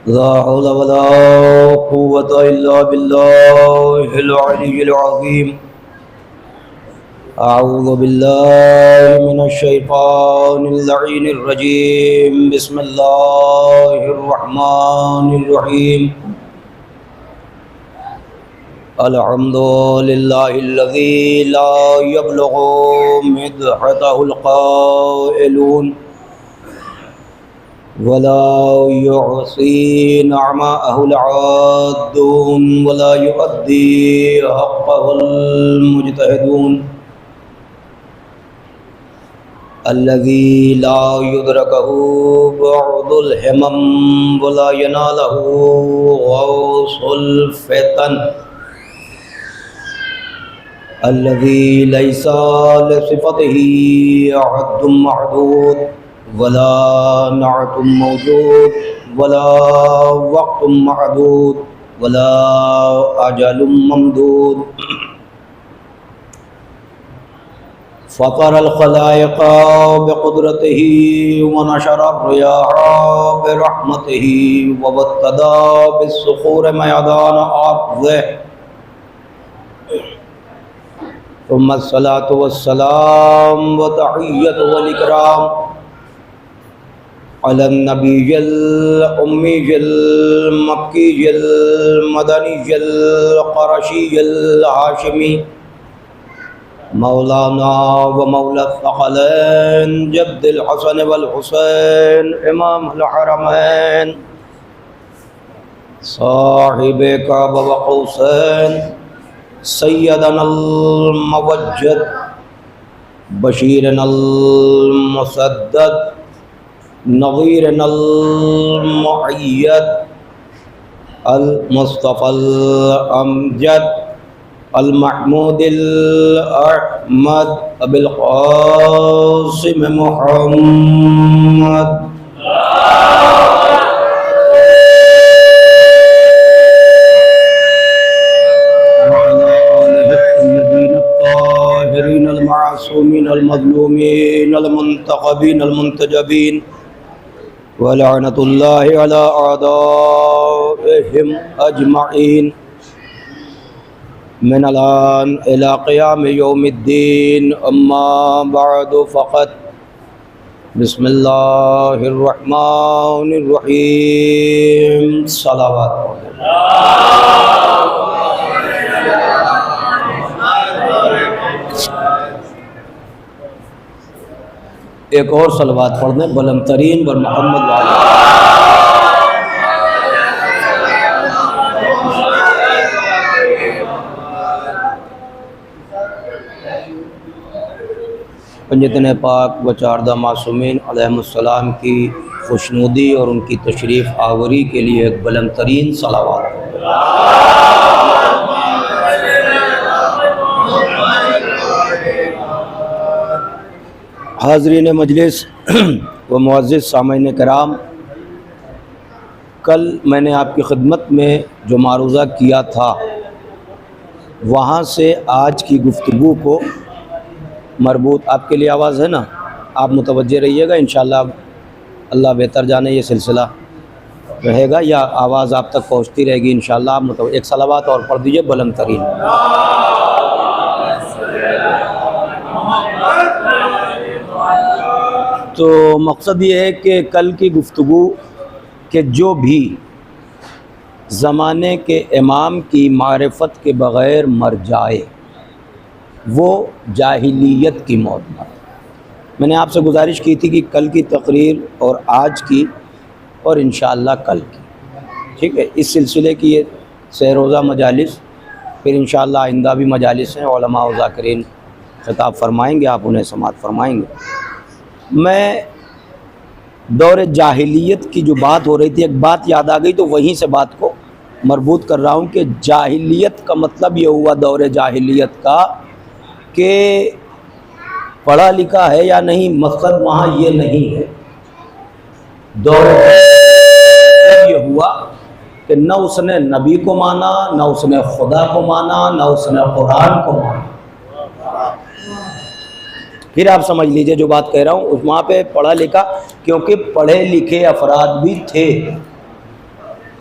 ला हौला वला कुव्वता इल्ला बिल्लाहिल अलिय्यिल अज़ीम। अऊज़ु बिल्लाहि मिनश शैतानिर लईनिर रजीम। बिस्मिल्लाहिर रहमानिर रहीम। अल्हम्दुलिल्लाहिल्लज़ी ला यब्लुगु मिदहतहुल क़ाइलून वला युहसी नअमअहुल आद्दून वला युअद्दी हक़्क़हुल मुज्तहिदून। अल्लज़ी ला युदरकहु बअदुल हिमम वला यनालहु गौसुल फ़ितन। अल्लज़ी लैसा लिसिफ़तिही अहद्दुम मअदूद वला नअतुम मौजूद वला वक़्तुम मअदूद वला अजलुम ममदूद। फ़तरल ख़लाइक़ बिक़ुदरतिही व नशर अर्रियाह बिरहमतिही व वत्तदा बिस्सुख़ूर मयदान अर्ज़िह। सुम्मस्सलातु वस्सलाम व तहिय्यतु वल इकराम अलन नबिय्यिल उम्मिय्यिल मक्किय्यिल मदनिय्यिल क़ुरशिय्यिल हाशिमी मौलाना व मौला अल-थक़लैन जद्दिल हसन वल हुसैन इमामुल हरमैन साहिबे काबा व क़ौसैन सय्यदनल मुवज्जद बशीरनल मुसद्दद नज़ीरनल मुअय्यद अल मुस्तफ़ल अमजद अल महमूदिल अहमद अबिल क़ासिम मुहम्मद। अल मज़लूमीन अल मुंतख़बीन अल मुंतजबीन व लअनतुल्लाहि अला अअदाइहिम अजमईन मिनल आन इला क़ियाम यौमिद्दीन। अम्मा बअदु फ़क़त बिस्मिल्लाहिर रहमानिर रहीम। सलावत। एक और सलवात पढ़ दें बुलंद तरीन व मोहम्मद वाले। पंजतन पाक व चारदा मासूमीन अलैहिमुस्सलाम की खुशनुदी और उनकी तशरीफ़ आवरी के लिए एक बुलंद तरीन सलावत। हाज़रीन मजलिस व मुअज़्ज़िज़ सामईन कराम, कल मैंने आपकी खिदमत में जो मारूज़ा किया था वहाँ से आज की गुफ्तगू को मरबूत, आपके लिए आवाज़ है ना, आप मुतवज्जे रहिएगा। इंशाअल्लाह अल्लाह बेहतर जाने ये सिलसिला रहेगा या आवाज़ आप तक पहुँचती रहेगी इंशाअल्लाह। आप एक सलावत और पढ़ दीजिए बुलंद तरीन। तो मकसद ये है कि कल की गुफ्तगू के जो भी ज़माने के इमाम की मारिफत के बग़ैर मर जाए वो जाहिलियत की मौत मरे। मैंने आपसे गुजारिश की थी कि कल की तकरीर और आज की और इंशाअल्लाह कल की, ठीक है, इस सिलसिले की ये सह-रोज़ा मजालिस, फिर इंशाअल्लाह आइंदा भी मजालिस हैं, उलमा व ज़ाकिरीन खिताब फरमाएँगे, आप उन्हें समाअत फरमाएँगे। मैं दौर जाहिलियत की जो बात हो रही थी, एक बात याद आ गई तो वहीं से बात को मरबूत कर रहा हूँ कि जाहिलियत का मतलब ये हुआ दौर जाहिलियत का कि पढ़ा लिखा है या नहीं, मकसद वहाँ ये नहीं है। दौर ये हुआ कि न उसने नबी को माना, न उसने खुदा को माना, न उसने कुरान को माना। फिर आप समझ लीजिए जो बात कह रहा हूँ, वहाँ पे पढ़ा लिखा, क्योंकि पढ़े लिखे अफराद भी थे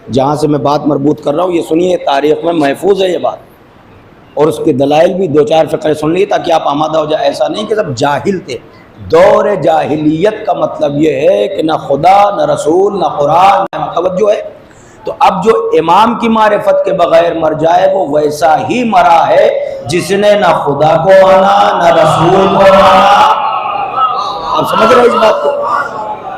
जहाँ से मैं बात मरबूत कर रहा हूँ, ये सुनिए, तारीख़ में महफूज है ये बात, और उसके दलाइल भी दो चार फ़िक्रे सुन लिए ताकि आप आमादा हो जाए। ऐसा नहीं कि सब जाहिल थे। दौर जाहिलियत का मतलब ये है कि ना खुदा, न रसूल, न कुरान, न तवज्जो है। तो अब जो इमाम की मारिफत के बगैर मर जाए वो वैसा ही मरा है जिसने ना खुदा को माना, न रसूल को माना। आप समझ रहे इस बात को?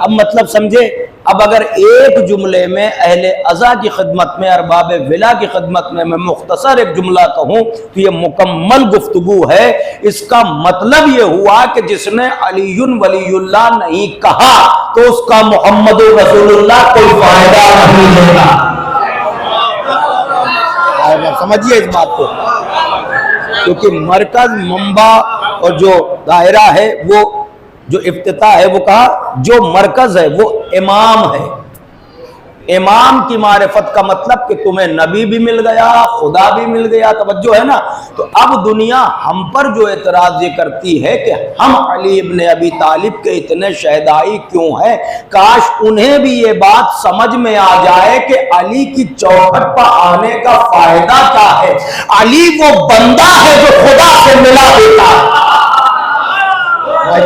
अब मतलब समझे। अब अगर एक जुमले में अहले अज़ा की खिदमत में, अरबाब विला की खिदमत में मैं मुख्तसर एक जुमला कहूँ तो ये मुकम्मल गुफ्तगू है। इसका मतलब ये हुआ कि जिसने अलीयुन वलीयुल्लाह नहीं कहा तो उसका मोहम्मद रसूलुल्लाह कोई फायदा नहीं देगा। समझिए इस बात को, क्योंकि मरकज, मंबा और जो दायरा है, वो जो इफ्तिता है, वो कहा जो मरकज है वो इमाम है। इमाम की मारिफत का मतलब कि तुम्हें नबी भी मिल गया, खुदा भी मिल गया। तवज्जो है ना? तो अब दुनिया हम पर जो एतराज ये करती है कि हम अली इब्न अबी तालिब के इतने शहदाई क्यों हैं, काश उन्हें भी ये बात समझ में आ जाए कि अली की चौखट पर आने का फायदा क्या है। अली वो बंदा है जो खुदा से मिला देता है। आज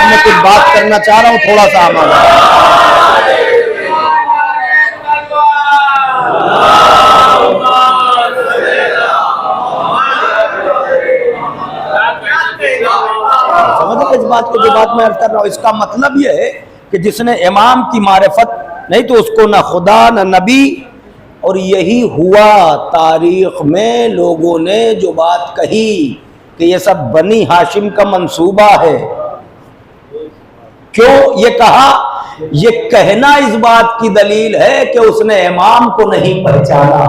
मैं कुछ बात करना चाह रहा हूं, थोड़ा सा हमारा समझ इस बात को, जो बात मैं अर्ज कर रहा हूं। इसका मतलब यह है कि जिसने इमाम की मारिफत नहीं तो उसको ना खुदा ना नबी। और यही हुआ तारीख में लोगों ने जो बात कही कि ये सब बनी हाशिम का मंसूबा है। क्यों ये कहा? ये कहना इस बात की दलील है कि उसने इमाम को नहीं पहचाना।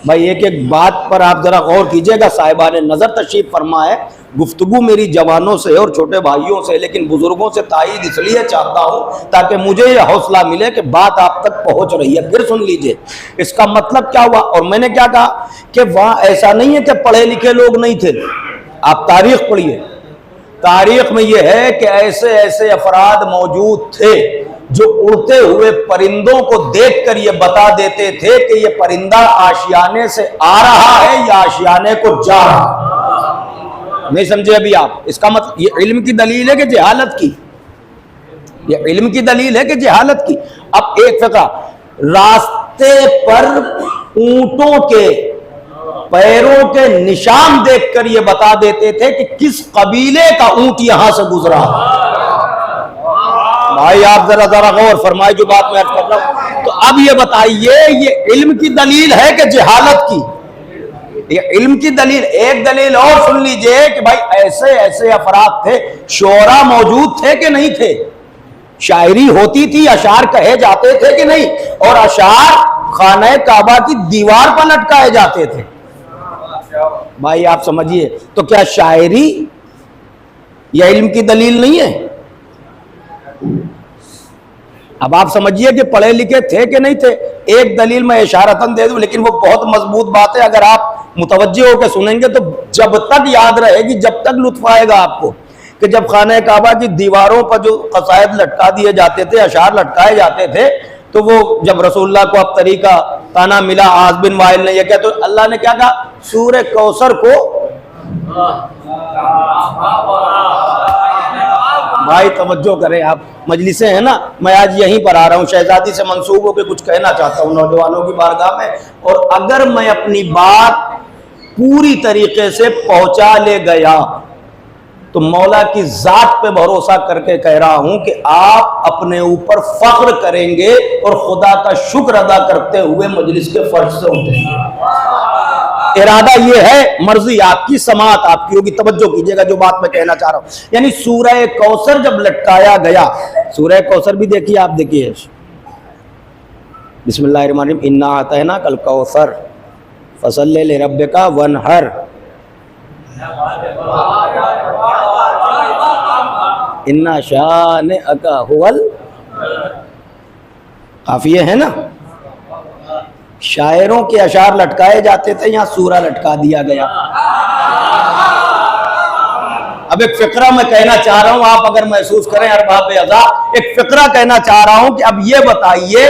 भाई एक एक बात पर आप जरा गौर कीजिएगा। साहिबान नजर तशरीफ फरमा है। गुफ्तगू मेरी जवानों से और छोटे भाइयों से, लेकिन बुजुर्गों से तायीद इसलिए चाहता हूं ताकि मुझे यह हौसला मिले कि बात आप तक पहुंच रही है। फिर सुन लीजिए इसका मतलब क्या हुआ। और मैंने क्या कहा कि वहां ऐसा नहीं है कि पढ़े लिखे लोग नहीं थे। आप तारीख पढ़िए, तारीख में यह है कि ऐसे ऐसे अफराद मौजूद थे जो उड़ते हुए परिंदों को देखकर ये बता देते थे कि ये परिंदा आशियाने से आ रहा है या आशियाने को जा रहा है। नहीं समझे अभी आप? इसका मतलब ये इल्म की दलील है कि जहालत की, ये इल्म की दलील है कि जहालत की। अब एक फिक्रा, रास्ते पर ऊंटों के पैरों के निशान देखकर ये बता देते थे कि किस कबीले का ऊंट यहां से गुजरा। भाई आप जरा जरा गौर फरमाए जो बात मैं अर्ज कर रहा हूं। तो अब ये बताइए, ये इल्म की दलील है कि जहालत की? ये इल्म की दलील। एक दलील और सुन लीजिए कि भाई ऐसे ऐसे अफराद थे, शोरा मौजूद थे कि नहीं थे? शायरी होती थी, अशार कहे जाते थे कि नहीं? और अशार खाने काबा की दीवार पर लटकाए जाते थे। भाई आप समझिए, तो क्या शायरी या इल्म की दलील नहीं है? अब आप समझिए कि पढ़े लिखे थे कि नहीं थे। एक दलील मैं इशारतन दे दूं, लेकिन वो बहुत मजबूत बात है। अगर आप मुतवज्जे होकर सुनेंगे तो जब तक याद रहेगी, जब तक लुत्फ आएगा आपको, कि जब खाने काबा की दीवारों पर जो कसायद लटका दिए जाते थे, अशार लटकाए जाते थे, तो वो जब रसूलुल्लाह को अब तरीका ताना मिला, आज बिन वाइल ने यह कहा, तो अल्लाह ने क्या कहा? सूरह कौसर को, भाई तवज्जो करें आप, मजलिसें हैं ना, मैं आज यहीं पर आ रहा हूँ, शहजादी से मंसूब होकर कुछ कहना चाहता हूँ नौजवानों की बारगाह में। और अगर मैं अपनी बात पूरी तरीके से पहुंचा ले गया तो मौला की जात पे भरोसा करके कह रहा हूं कि आप अपने ऊपर फख्र करेंगे और खुदा का शुक्र अदा करते हुए मजलिस के फर्श से उठेंगे। इरादा ये है, मर्जी आपकी, समात आपकी होगी। तवज्जो कीजिएगा जो बात मैं कहना चाह रहा हूं। यानी सूरह कौसर जब लटकाया गया, सूरह कौसर भी देखिए आप, देखिए बिस्मिल्लाहिर्रहमानिर्रहीम, इन्ना अतैना कल कौसर फसल्ले लिरब्बिका वनहर। इन्ना शाने अका हुवल, काफिये है ना। शायरों के अशार लटकाए जाते थे, यहां सूरा लटका दिया गया। अब एक फिक्रा मैं कहना चाह रहा हूं, आप अगर महसूस करें अरबाब अज़ा, एक फिक्रा कहना चाह रहा हूं कि अब ये बताइए,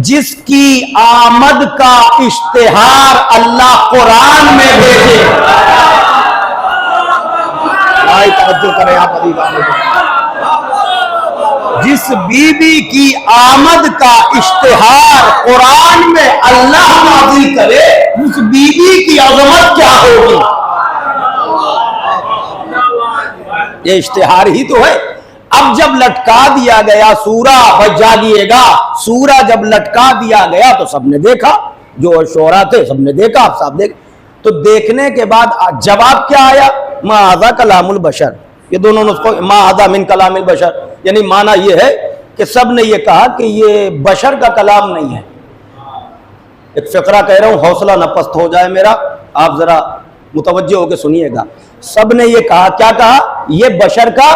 जिसकी आमद का इश्तिहार अल्लाह कुरान में भेजे, तवज्जो करें आप अभी, जिस बीबी की आमद का इश्तिहार कुरान में अल्लाह नाज़िल करे, उस बीबी की अज़मत क्या होगी। ये इश्तिहार ही तो है। अब जब लटका दिया गया सूरा, बच जागिएगा, सूरा जब लटका दिया गया तो सबने देखा, जो शोरा थे सबने देखा, आप सब देख, तो देखने के बाद जवाब क्या आया, मा हाज़ा कलामुल बशर। ये दोनों नुस्खों, मा हाज़ा मिन कलामिल बशर, यानी माना ये है कि सब ने ये कहा कि ये बशर का कलाम नहीं है। एक फिक्रा कह रहा हूं, हौसला न पस्त हो जाए मेरा, आप जरा मुतवज्जो होकर सुनिएगा। सब ने ये कहा, क्या कहा, ये बशर का,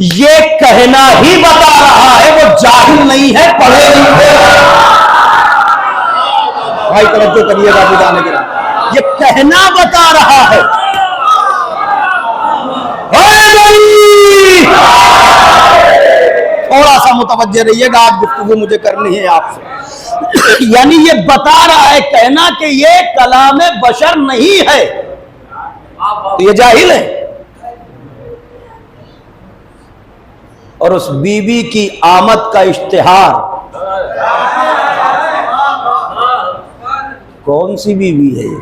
ये कहना ही बता रहा है वो जाहिल नहीं है, पढ़े लिखे। भाई तवज्जो करिएगा बुझाने के लिए, ये कहना बता रहा है। थोड़ा सा मुतवज्जो रहिएगा, आज गुफ्तगू मुझे करनी है आपसे। यानी ये बता रहा है, कहना कि ये कलाम बशर नहीं है, तो ये जाहिल है। और उस बीबी की आमद का इश्तिहार, कौन सी बीबी है ये।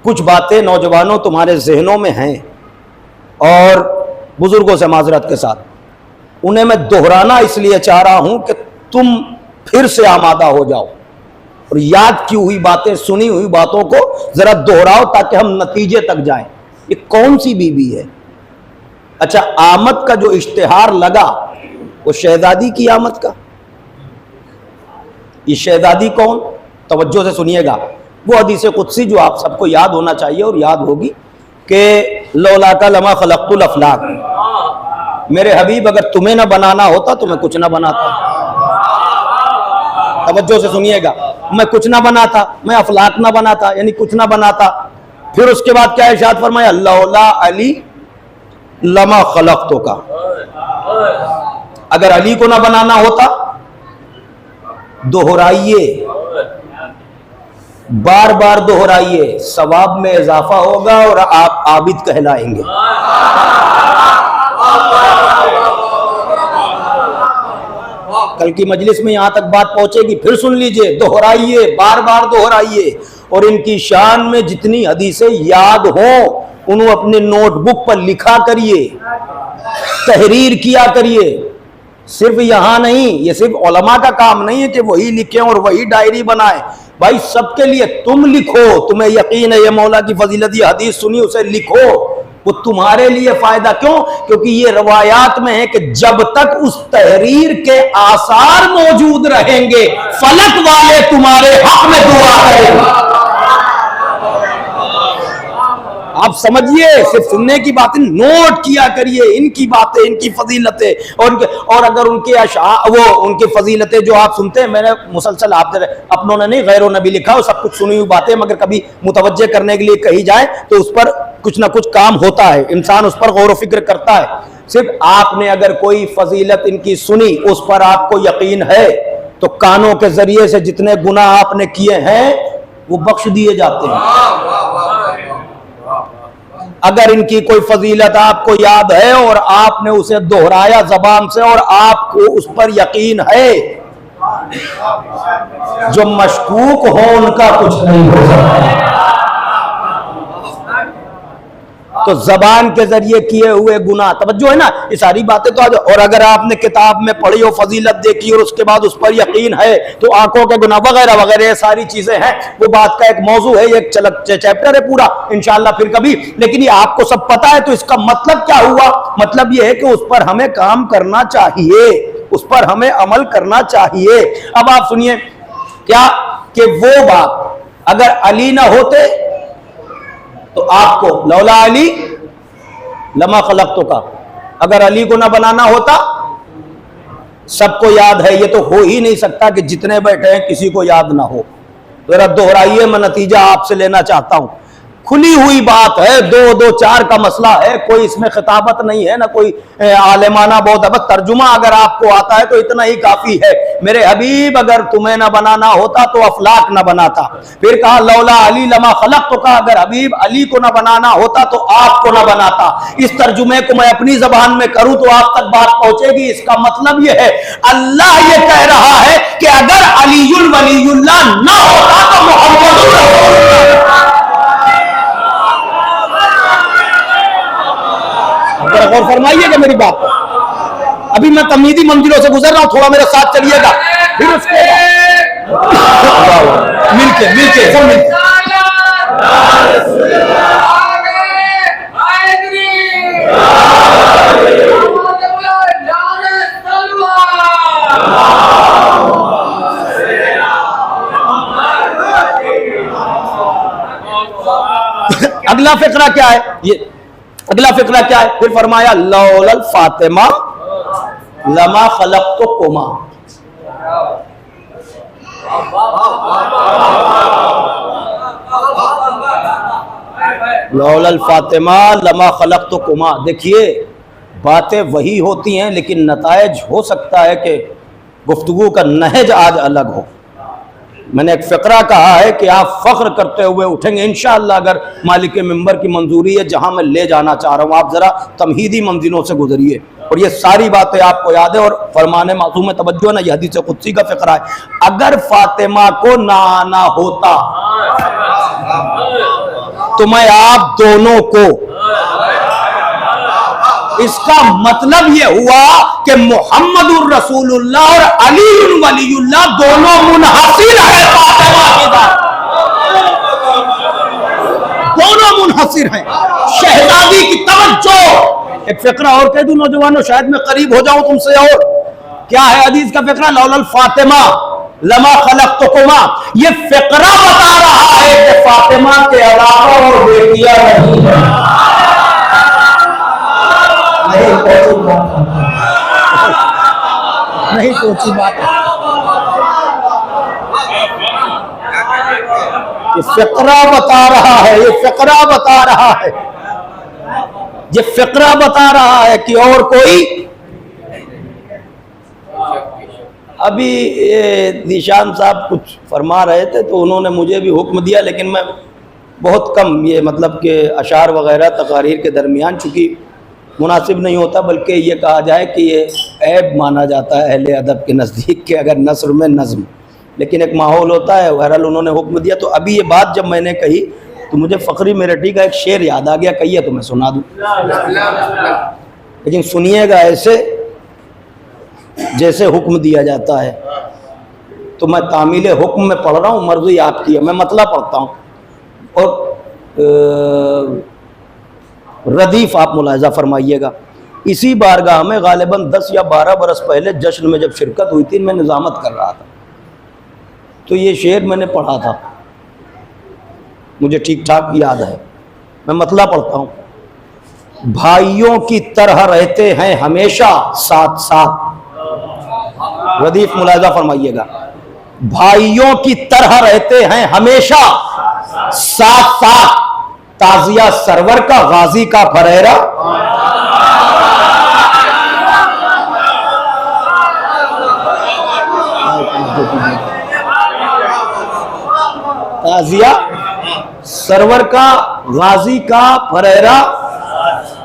कुछ बातें नौजवानों तुम्हारे जहनों में हैं, और बुजुर्गों से माजरत के साथ उन्हें मैं दोहराना इसलिए चाह रहा हूं कि तुम फिर से आमादा हो जाओ और याद की हुई बातें, सुनी हुई बातों को जरा दोहराओ ताकि हम नतीजे तक जाएं। ये कौन सी बीबी है। अच्छा, आमद का जो इश्तिहार लगा वो शहजादी की आमद का। ये शहजादी कौन, तवज्जो से सुनिएगा, वो हदीस कुदसी जो आप सबको याद होना चाहिए और याद होगी कि लौला का लमा खलक़तुल अफ़लाक, मेरे हबीब अगर तुम्हें ना बनाना होता तो मैं कुछ ना बनाता। तवज्जो से सुनिएगा, मैं कुछ ना बनाता, मैं अफलाक ना बनाता, यानी कुछ ना बनाता। फिर उसके बाद क्या इरशाद फरमाया, लौला अली लमा खलक़तु का, अगर अली को ना बनाना होता, दोहराइए, बार बार दोहराइए, सवाब में इजाफा होगा और आप आबिद कहलाएंगे। कल की मजलिस में यहां तक बात पहुंचेगी, फिर सुन लीजिए, दोहराइए, बार बार दोहराइए। और इनकी शान में जितनी हदीसें याद हो उन्हें अपने नोटबुक पर लिखा करिए, तहरीर किया करिए। सिर्फ यहां नहीं, ये सिर्फ उलमा का काम नहीं है कि वही लिखें और वही डायरी बनाएं। भाई सबके लिए तुम लिखो, तुम्हें यकीन है ये मौला की फजीलत, ये हदीस सुनी, उसे लिखो, वो तुम्हारे लिए फायदा। क्यों? क्योंकि ये रवायात में है कि जब तक उस तहरीर के आसार मौजूद रहेंगे, फलक वाले तुम्हारे हक में दुआ करेंगे। आप समझिए, सिर्फ सुनने की बातें नोट किया करिए, इनकी बातें, इनकी फजीलतें, और अगर उनके वो उनकी फजीलतें जो आप सुनते हैं, मैंने मुसलसल आप अपनों ने नहीं गैरों ने भी लिखा हो, सब कुछ सुनी हुई बातें, मगर कभी मुतवज्जे करने के लिए कही जाए तो उस पर कुछ ना कुछ काम होता है, इंसान उस पर गौर व फिक्र करता है। सिर्फ आपने अगर कोई फजीलत इनकी सुनी, उस पर आपको यकीन है, तो कानों के जरिए से जितने गुनाह आपने किए हैं वो बख्श दिए जाते हैं। अगर इनकी कोई फजीलत आपको याद है और आपने उसे दोहराया जबान से और आपको उस पर यकीन है, जो मशकूक हो उनका कुछ नहीं हो सकता। तो जबान के जरिए किए हुए गुनाह, तवज्जो है ना, ये सारी बातें तो आज। और अगर आपने किताब में पढ़ी हो, फजीलत देखी और उसके बाद उस पर यकीन है, तो आंखों के गुनाह वगैरह वगैरह ये सारी चीजें हैं। वो बात का एक मौजू है, एक चैप्टर है पूरा, इंशाअल्लाह फिर कभी। लेकिन ये आपको सब पता है, तो इसका मतलब क्या हुआ? मतलब ये है कि उस पर हमें काम करना चाहिए, उस पर हमें अमल करना चाहिए। अब आप सुनिए क्या कि वो बात अगर अली ना होते तो आपको लौला अली लमा खलक़तु का, अगर अली को ना बनाना होता, सबको याद है, ये तो हो ही नहीं सकता कि जितने बैठे हैं किसी को याद ना हो। जरा दोहराइए, मैं नतीजा आपसे लेना चाहता हूं। खुली हुई बात है, 2-2-4 का मसला है, कोई इसमें खिताबत नहीं है, ना कोई आलिमाना बहुत है, बस तर्जुमा अगर आपको आता है तो इतना ही काफी है। मेरे हबीब अगर तुम्हें ना बनाना होता तो अफलाक ना बनाता। फिर कहा लौला अली लमा खलक, तो कहा अगर हबीब अली को ना बनाना होता तो आपको ना बनाता। इस तर्जुमे को मैं अपनी जबान में करूं तो आप तक बात पहुंचेगी। इसका मतलब यह है अल्लाह ये कह रहा है कि अगर अलीयुल वलीयुल्लाह ना होता तो मोहम्मदुर रसूलुल्लाह। गौर फरमाइएगा मेरी बात। अभी मैं तमीदी मंजिलों से गुजर रहा हूं, थोड़ा मेरे साथ चलिएगा, फिर उसके मिलके मिलके सब मिलके। अगला फिक्रा क्या है, ये अगला फिक्रा क्या है? फिर फरमाया लौलल फातिमा लमा खलक़्तुकुमा। लौलल फातिमा लमा खलक़्तुकुमा। देखिए बातें वही होती हैं लेकिन नतायज हो सकता है कि गुफ्तगू का नहज आज अलग हो। मैंने एक फ़िक्रा कहा है कि आप फ़ख्र करते हुए उठेंगे इंशाअल्लाह, अगर मालिक मिंबर की मंजूरी है। जहां मैं ले जाना चाह रहा हूं, आप ज़रा तमहीदी मंजिलों से गुजरिए और ये सारी बातें आपको याद है। और फरमाने मासूम में तवज्जो ना, यह हदीस कुदसी का फ़िक्रा है। अगर फातिमा को ना आना होता तो मैं आप दोनों को, इसका मतलब यह हुआ कि मोहम्मदुर रसूलुल्लाह और अलीयुल वलीयुल्लाह दोनों मुनहसिर है फातिमा की जात, दोनों मुनहसिर हैं। शहजादी की तवज्जो। एक फिक्रा और कह दूं नौजवानों, शायद मैं करीब हो जाऊं तुमसे। और क्या है हदीस का फिक्रा? लौलल फातिमा लमा खलक़्तुकुमा। ये फिक्रा बता रहा है कि फातिमा के अलावा और बेटियां नहीं है। नहीं सोची बात है। ये फिक्रा बता रहा है, ये फिक्रा बता रहा है, ये फिक्रा बता रहा है कि और कोई। अभी निशान साहब कुछ फरमा रहे थे तो उन्होंने मुझे भी हुक्म दिया, लेकिन मैं बहुत कम ये मतलब कि अशार वगैरह तकारीर के दरमियान चूँकि मुनासिब नहीं होता, बल्कि ये कहा जाए कि ये ऐब माना जाता है अहले अदब के नज़दीक के अगर नस्र में नज़्म, लेकिन एक माहौल होता है। बहरहाल उन्होंने हुक्म दिया। तो अभी ये बात जब मैंने कही तो मुझे फ़खरी मेरठी का एक शेर याद आ गया। कहिए तो मैं सुना दूँ, लेकिन सुनिएगा ऐसे जैसे हुक्म दिया जाता है। तो मैं तामील हुक्म में पढ़ रहा हूँ, मर्ज़ी आपकी है, मैं मतलब पढ़ता हूँ। और रदीफ़ आप मुलाहिज़ा फरमाइएगा। इसी बारगाह में गालिबन 10 या 12 बरस पहले जश्न में जब शिरकत हुई थी, मैं निज़ामत कर रहा था, तो ये शेर मैंने पढ़ा था, मुझे ठीक ठाक याद है। मैं मतलब पढ़ता हूँ। भाइयों की तरह रहते हैं हमेशा साथ साथ। रदीफ़ मुलाहिज़ा फरमाइएगा। भाइयों की तरह रहते हैं हमेशा साथ साथ। ताजिया सरवर का गाजी का फरेरा, ताजिया सरवर का गाजी का फरेरा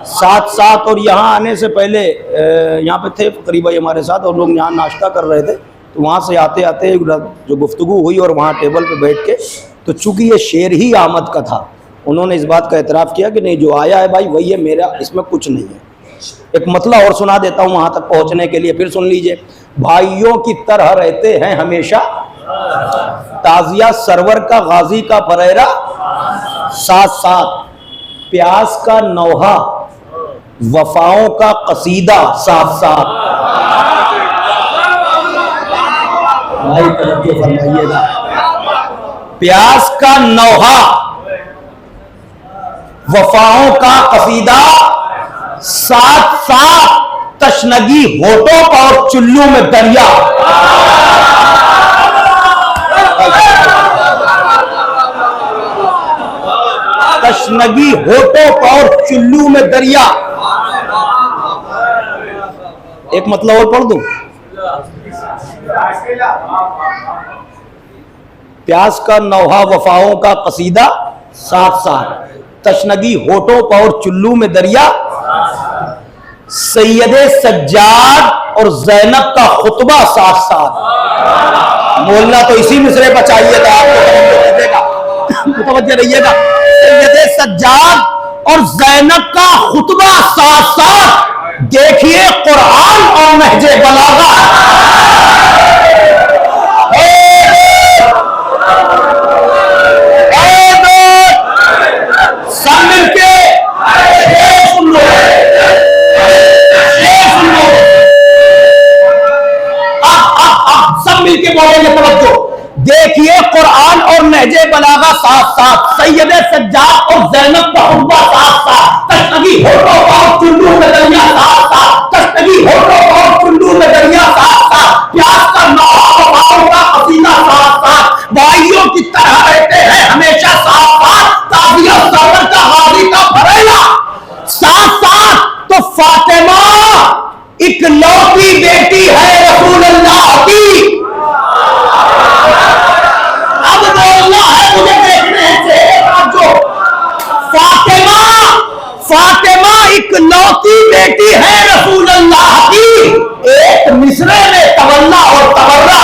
साथ साथ। और यहाँ आने से पहले यहाँ पे थे करीबा हमारे साथ, और लोग यहाँ नाश्ता कर रहे थे, तो वहाँ से आते आते जो गुफ्तगू हुई और वहाँ टेबल पे बैठ के, तो चूंकि ये शेर ही आमद का था, उन्होंने इस बात का एतराफ़ किया कि नहीं जो आया है भाई वही है, मेरा इसमें कुछ नहीं है। एक मतला और सुना देता हूँ वहाँ तक पहुँचने के लिए, फिर सुन लीजिए। भाइयों की तरह रहते हैं हमेशा, ताजिया सरवर का गाजी का फरेरा साथ साथ। प्यास का नौहा वफाओं का कसीदा साथ साथ। भाई तवज्जो फरमाइएगा। प्यास का नौहा वफाओं का कसीदा साथ साथ। तशनगी होठों का और चुल्लू में दरिया। तशनगी होठों पर और चुल्लू में दरिया। एक मतलब और पढ़ दूं, प्यास का नौहा वफाओं का कसीदा साथ साथ, तशनगी होठों पर और चुल्लू में दरिया, सैयदे सज्जाद और जैनब का खुतबा साथ साथ। बोलना तो इसी मिसरे पर चाहिए था आपको, मुतवज्जह रहिएगा। सैयदे सज्जाद और जैनब का खुतबा साथ साथ, देखिए कुरान और नहजे बलागा। सब मिलके सुन लो, सब मिलके बोलेंगे, तवज्जो। देखिए कुरान और नहजे बलागा साथ साथ, सैयदे सज्जाद और जैनब का खुतबा साथ साथ, तशनगी होठों और चुल्लू में दरिया साथ साथ, तशनगी होठों और चुल्लू में दरिया साथ साथ, प्यास का नौहा वफाओं का कसीदा साथ साथ, भाइयों की तरह रहते हैं हमेशा साथ साथ, ताज़िया सरवर का गाजी का फरेला साथ साथ। तो फातिमा इकलौती बेटी है रसूल अल्लाह की। अब बोलना है मुझे, देखने से जो फातिमा, फातिमा इकलौती बेटी है रसूल अल्लाह की। एक मिसरे में तवल्ला और तवर्रा।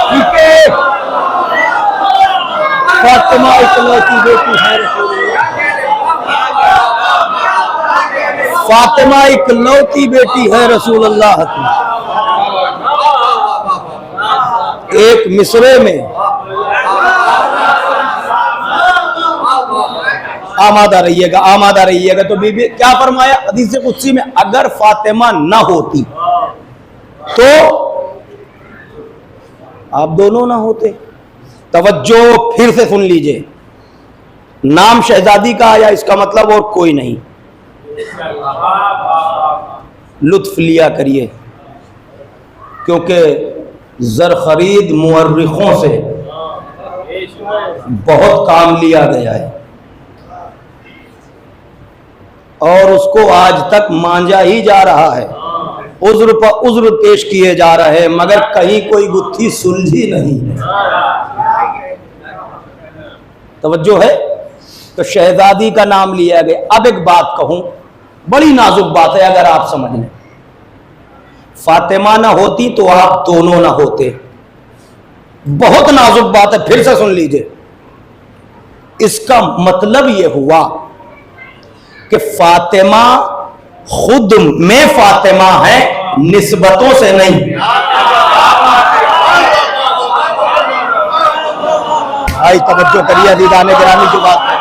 ठीक है, फातिमा इकलौती बेटी है रसूल अल्लाह, फातिमा इकलौती बेटी है रसूल अल्लाह की। एक मिसरे में आमादा रहिएगा, आमादा रहिएगा। तो बीबी क्या फरमाया हदीस कुदसी में, अगर फातिमा ना होती तो आप दोनों ना होते। तवज्जो फिर से सुन लीजिए, नाम शहजादी का आया, इसका मतलब और कोई नहीं। लुत्फ लिया करिए, क्योंकि जर खरीद मुअर्रिखों से बहुत काम लिया गया है और उसको आज तक मांझा ही जा रहा है, उज्र पर उज्र पेश किए जा रहे हैं, मगर कहीं कोई गुत्थी सुलझी नहीं है। तवज्जो है। तो शहजादी का नाम लिया गया। अब एक बात कहूं, बड़ी नाजुक बात है, अगर आप समझ लें, फातिमा ना होती तो आप दोनों ना होते। बहुत नाजुक बात है, फिर से सुन लीजिए। इसका मतलब यह हुआ कि फातिमा खुद में फातिमा है, निस्बतों से नहीं। भाई तवज्जो करिए, दीदाने गिरामी की बात है।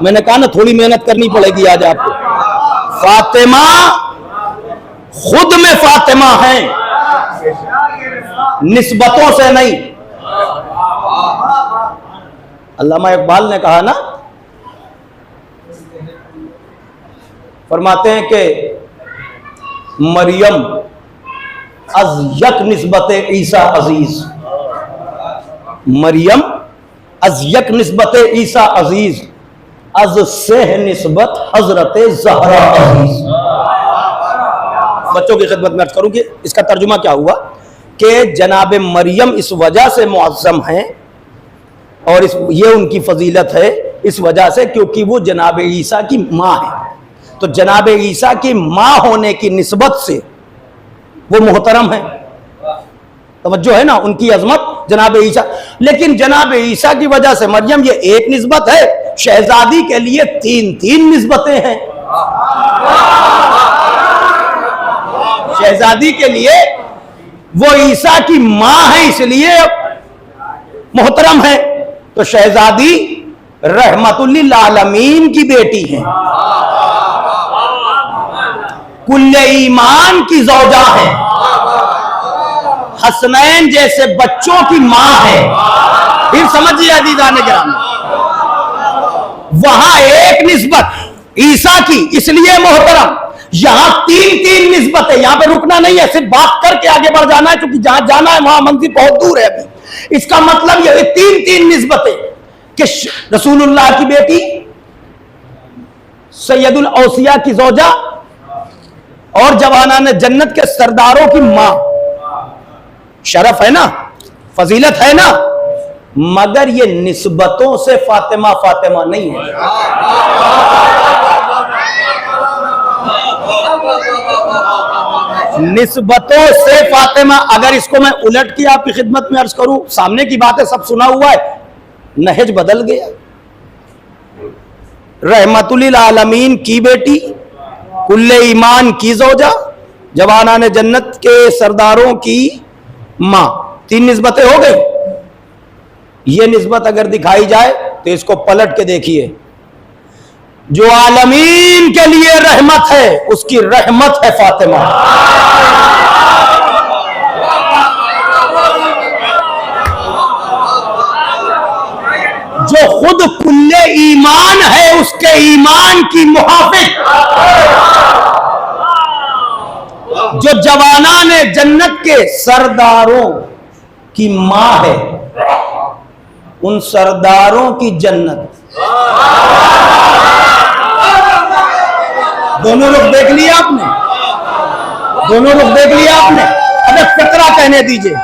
मैंने कहा ना थोड़ी मेहनत करनी पड़ेगी आज आपको। फातिमा खुद में फातिमा है, निस्बतों से नहीं। अल्लामा इकबाल ने कहा ना, फरमाते हैं कि मरियम अज यक निस्बत ईसा अजीज, मरियम अज यक निस्बत ईसा अजीज, अज से निस्बत हजरत ज़हरा अजीज। बच्चों की खिदमत में अर्ज करूं कि इसका तर्जुमा क्या हुआ कि जनाब मरियम इस वजह से मुअज़्ज़म हैं और ये उनकी फजीलत है इस वजह से क्योंकि वो जनाब ईसा की माँ है। तो जनाब ईसा की माँ होने की निस्बत से वो मोहतरम है। तवज्जो है ना, उनकी अजमत जनाब ईसा। लेकिन जनाब ईसा की वजह से मरियम ये एक निस्बत है, शहजादी के लिए तीन तीन निस्बतें हैं। शहजादी के लिए वो ईसा की माँ है इसलिए मोहतरम है। तो शहजादी रहमतुल्लिल आलमीन की बेटी है, कुल्ले ईमान की ज़ौजा है, हसनैन जैसे बच्चों की मां है। फिर समझिए अज़ीज़ाने किराम, वहां एक निस्बत ईसा की इसलिए मोहतरम, यहां तीन तीन निस्बत है, यहां पे रुकना नहीं है, सिर्फ बात करके आगे बढ़ जाना है, क्योंकि जहां जाना है वहां मंजिल बहुत दूर है अभी। इसका मतलब यह तीन तीन निस्बतें कि रसूलुल्लाह की बेटी, सैयदुल औसिया की जोजा और जवानाने जन्नत के सरदारों की मां। शरफ है ना, फजीलत है ना, मगर ये निस्बतों से फातिमा फातिमा नहीं है। निस्बतों से फातिमा, अगर इसको मैं उलट के आपकी खिदमत में अर्ज करूं, सामने की बातें सब सुना हुआ है, नहज बदल गया। रहमतुल आलमीन की बेटी, कुल्ले ईमान की जोजा, जवानाने जन्नत के सरदारों की मां, तीन निस्बतें हो गई। ये निस्बत अगर दिखाई जाए तो इसको पलट के देखिए, जो आलमीन के लिए रहमत है उसकी रहमत है फातिमा। जो खुद कुल्ले ईमान है उसके ईमान की मुहाफिज, जो जवानाने जन्नत के सरदारों की मां है, उन सरदारों की जन्नत। दोनों रुख देख लिया आपने, दोनों रुख देख लिया आपने। अब एक फिक्रा कहने दीजिए,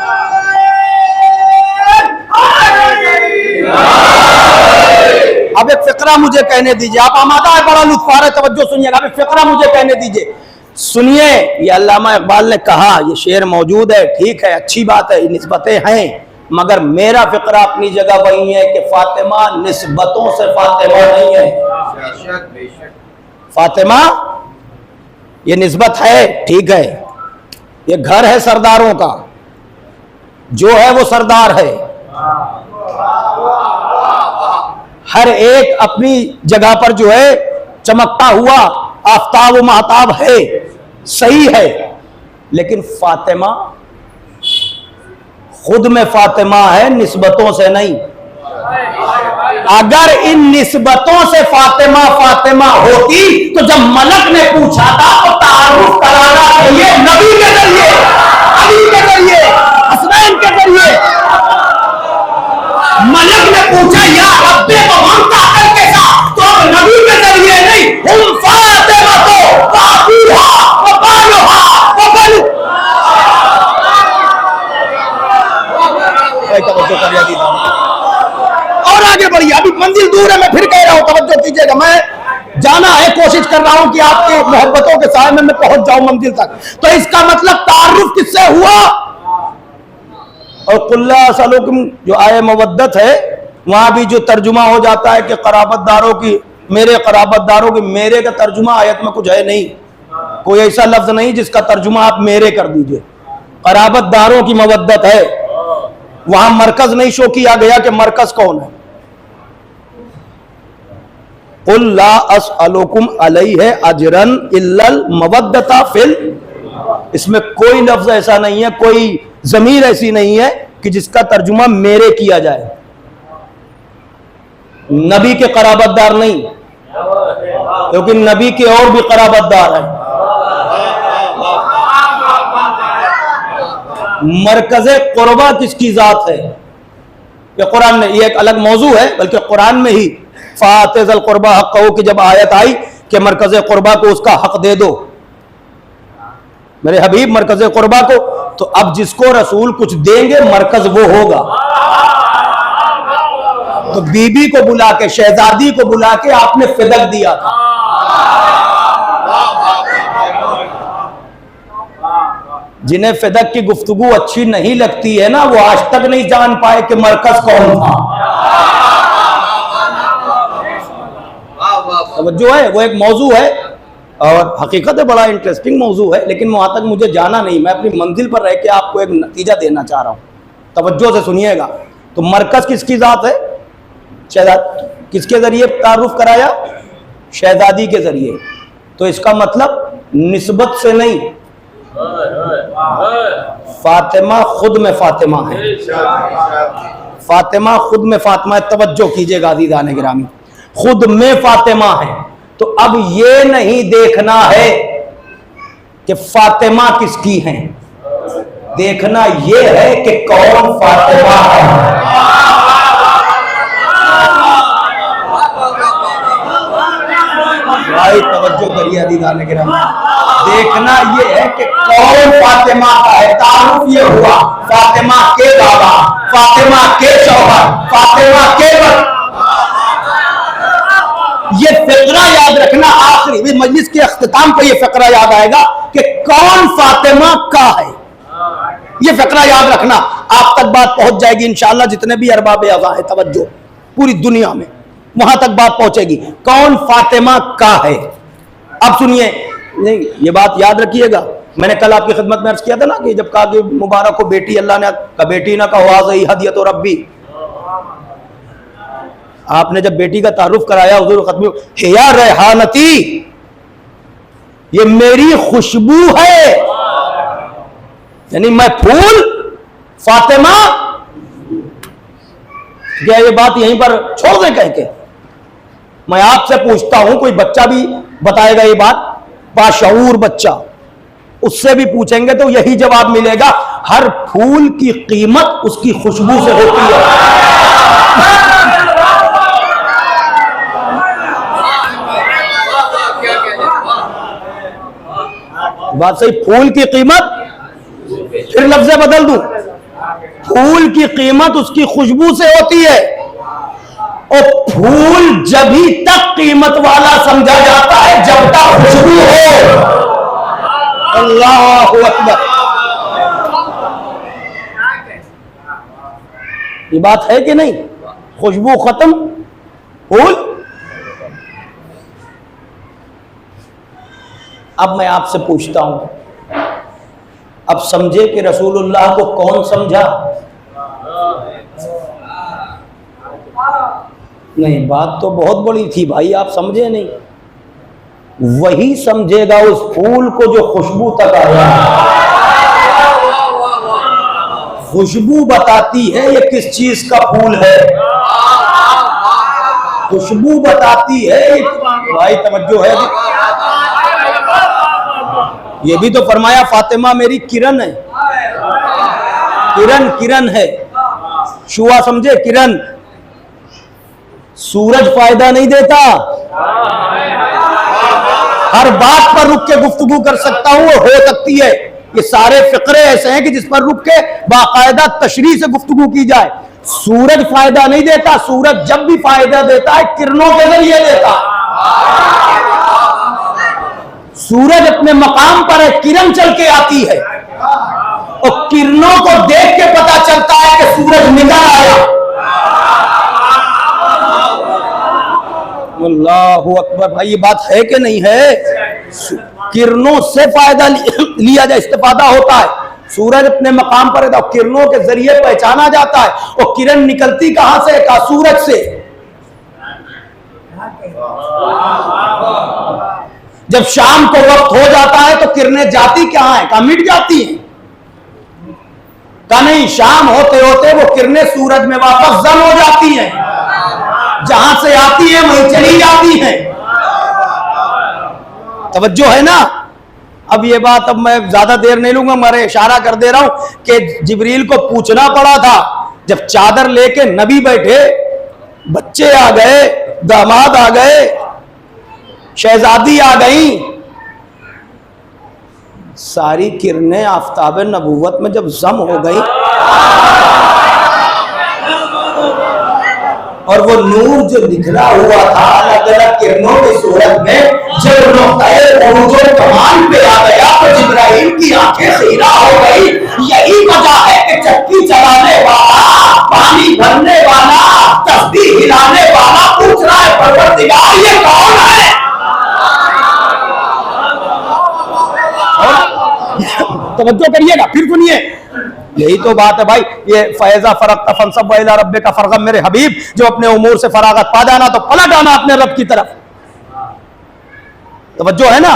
अब एक फिक्रा मुझे कहने दीजिए। आप आमादा है, बड़ा लुत्फ आ रहा है, तवज्जो सुनिएगा। अब एक फिक्रा मुझे कहने दीजिए, सुनिए। ये अल्लामा इकबाल ने कहा, ये शेर मौजूद है, ठीक है, अच्छी बात है, निस्बतें हैं, मगर मेरा फिक्रा अपनी जगह वही है कि फातिमा निस्बतों से फातिमा नहीं है। फातिमा ये निस्बत है, ठीक है, ये घर है सरदारों का, जो है वो सरदार है, हर एक अपनी जगह पर जो है चमकता हुआ आफताब व महताब है, सही है, लेकिन फातिमा खुद में फातिमा है, निस्बतों से नहीं। अगर इन निस्बतों से फातिमा फातिमा होती तो जब मलक ने पूछा था तो तारुफ कराना चाहिए नबी के जरिए, अली के जरिए, हसनैन के जरिए। मलक ने पूछा या रब्बे मांगता करके साथ, तो अब नबी के जरिए नहीं, हम फातिमा तो बाबूहा व बालुहा व बल। और आगे बढ़िए, अभी मंजिल दूर है, मैं फिर कह रहा हूं, तवज्जो कीजिएगा। मैं जाना है, कोशिश कर रहा हूं कि आपके मोहब्बतों के साए में मैं पहुंच जाऊं मंजिल तक। तो इसका मतलब तारुफ किससे हुआ? और कुल्ला सलुकुम जो आए मवद्दत है, वहां भी जो तर्जुमा हो जाता है कि कराबतदारों की, मेरे कराबतदारों की, मेरे का तर्जुमा आयत में कुछ है नहीं, कोई ऐसा लफ्ज नहीं जिसका तर्जुमा आप मेरे कर दीजिए। कराबतदारों की मवद्दत है, वहां मरकज नहीं शो किया गया कि मरकज कौन है। कुल ला अस्अलुकुम अलैहि अजरन इल्लल मवद्दता फिल, इसमें कोई लफ्ज ऐसा नहीं है, कोई जमीर ऐसी नहीं है कि जिसका तर्जुमा मेरे किया जाए। नबी के कराबतदार नहीं, क्योंकि नबी के और भी कराबतदार हैं। मरकज़े क़ुरबा किसकी जात है? ये कुरान में, ये एक अलग मौजू है, बल्कि कुरान में ही फातिज़ल क़ुरबा हक़्क़हू की जब आयत आई कि मरकज़े क़ुरबा को उसका हक दे दो, मेरे हबीब मरकज़े क़ुरबा को, तो अब जिसको रसूल कुछ देंगे मरकज वो होगा। तो बीबी को बुला के, शहजादी को बुला के आपने फिदक दिया था। जिन्हें फिदक की गुफ्तगू अच्छी नहीं लगती है ना, वो आज तक नहीं जान पाए कि मरकज कौन था। जो है वो एक मौजू है और हकीकत है बड़ा इंटरेस्टिंग मौजू है, लेकिन वहां तक मुझे जाना नहीं, मैं अपनी मंजिल पर रह के आपको एक नतीजा देना चाह रहा हूं, तवज्जो से सुनिएगा। तो मरकज किसकी जात है? शहजाद किसके जरिए तारुफ कराया? शहजादी के जरिए। तो इसका मतलब निस्बत से नहीं, फातिमा खुद में फातिमा है, फातिमा खुद में फातिमा है। तवज्जो कीजिएगा अज़ीज़ान गिरामी, खुद में फातिमा है। तो अब ये नहीं देखना है कि फातिमा किसकी हैं, देखना यह है कि कौन फातिमा है। भाई तवज्जो करिए दीदार किराम, देखना ये है कि कौन फातिमा का है। तारुफ ये हुआ फातिमा के बाबा, फातिमा के शौहर, फातिमा के वक्त। ये फिक्रा याद रखना, आखिरी मजलिस के अख्तिताम पर ये फिक्रा याद आएगा कि कौन फातिमा का है। ये फिक्रा याद रखना, आप तक बात पहुंच जाएगी इंशाअल्लाह। जितने भी अरबाब अज़ा है तवज्जो, पूरी दुनिया में वहां तक बात पहुंचेगी, कौन फातिमा का है। अब सुनिए, नहीं ये बात याद रखिएगा। मैंने कल आपकी खिदमत में अर्ज किया था ना कि जब कहा कि मुबारक को बेटी, अल्लाह ने बेटी ना कहा हदियत और रब्बी, आपने जब बेटी का तारुफ कराया हुजूर खत्म, हिया रेहानती, ये मेरी खुशबू है, यानी मैं फूल फातिमा। क्या ये बात यहीं पर छोड़ दें कह के? मैं आपसे पूछता हूं, कोई बच्चा भी बताएगा ये बात, बाशऊर बच्चा, उससे भी पूछेंगे तो यही जवाब मिलेगा, हर फूल की कीमत उसकी खुशबू से होती है। बात सही, फूल की कीमत, फिर लफ्ज़ बदल दूं, फूल की कीमत उसकी खुशबू से होती है। और फूल जभी तक कीमत वाला समझा जाता है जब तक खुशबू हो। अल्लाहु अकबर। ये बात है कि नहीं? खुशबू खत्म, फूल। अब मैं आपसे पूछता हूं, अब समझे कि रसूलुल्लाह को कौन समझा? नहीं, बात तो बहुत बड़ी थी भाई, आप समझे नहीं। वही समझेगा उस फूल को जो खुशबू तक आया। खुशबू बताती है ये किस चीज का फूल है, खुशबू बताती है। भाई तवज्जो है, ये भी तो फरमाया फातिमा मेरी किरण है, किरण किरण है, शुआ समझे, किरण। सूरज फायदा नहीं देता, हर बात पर रुक के गुफ्तगू कर सकता हूं, हो सकती है। ये सारे फिक्रे ऐसे हैं कि जिस पर रुक के बाकायदा तशरीह से गुफ्तगू की जाए। सूरज फायदा नहीं देता, सूरज जब भी फायदा देता है किरणों के जरिए देता है। सूरज अपने मकाम पर है, किरण चल के आती है और किरणों को देख के पता चलता है कि सूरज निकल आया। अल्लाहु अकबर। भाई ये बात है कि नहीं है? किरणों से फायदा लिया जाए, इस्तेफादा होता है। सूरज अपने मकाम पर है तो किरणों के जरिए पहचाना जाता है। और किरण निकलती कहां से? कहा सूरज से। जब शाम को वक्त हो जाता है तो किरणें जाती कहां है? कहा मिट जाती हैं। कहा नहीं, शाम होते होते वो किरणें सूरज में वापस जम हो जाती हैं, जहां से आती है वहीं चली जाती है। तवज्जो है ना? अब ये बात, अब मैं ज्यादा देर नहीं लूंगा, मैं इशारा कर दे रहा हूं कि जिब्रील को पूछना पड़ा था। जब चादर लेके नबी बैठे, बच्चे आ गए, दामाद आ गए, शहजादी आ गई, सारी किरणें आफताब नबूवत में जब जम हो गई और वो नूर जो निकला हुआ था अलग अलग किरणों की सूरत में, जब नुक़्ता-ए कमाल पे आ गया तो जिब्राइल की आंखें खीरा हो गई। यही वजह है कि चक्की चलाने वाला, पानी भरने वाला, तस्बीह हिलाने वाला पूछ रहा है परवरदिगार ये कौन है? तवज्जो करिएगा, फिर सुनिए। यही तो बात है भाई। ये फैजा फरक फनसब इला रब्बे का फरगम, मेरे हबीब जो अपने उमूर से फरागत पा जाना तो पलट आना अपने रब की तरफ। तवज्जो है ना?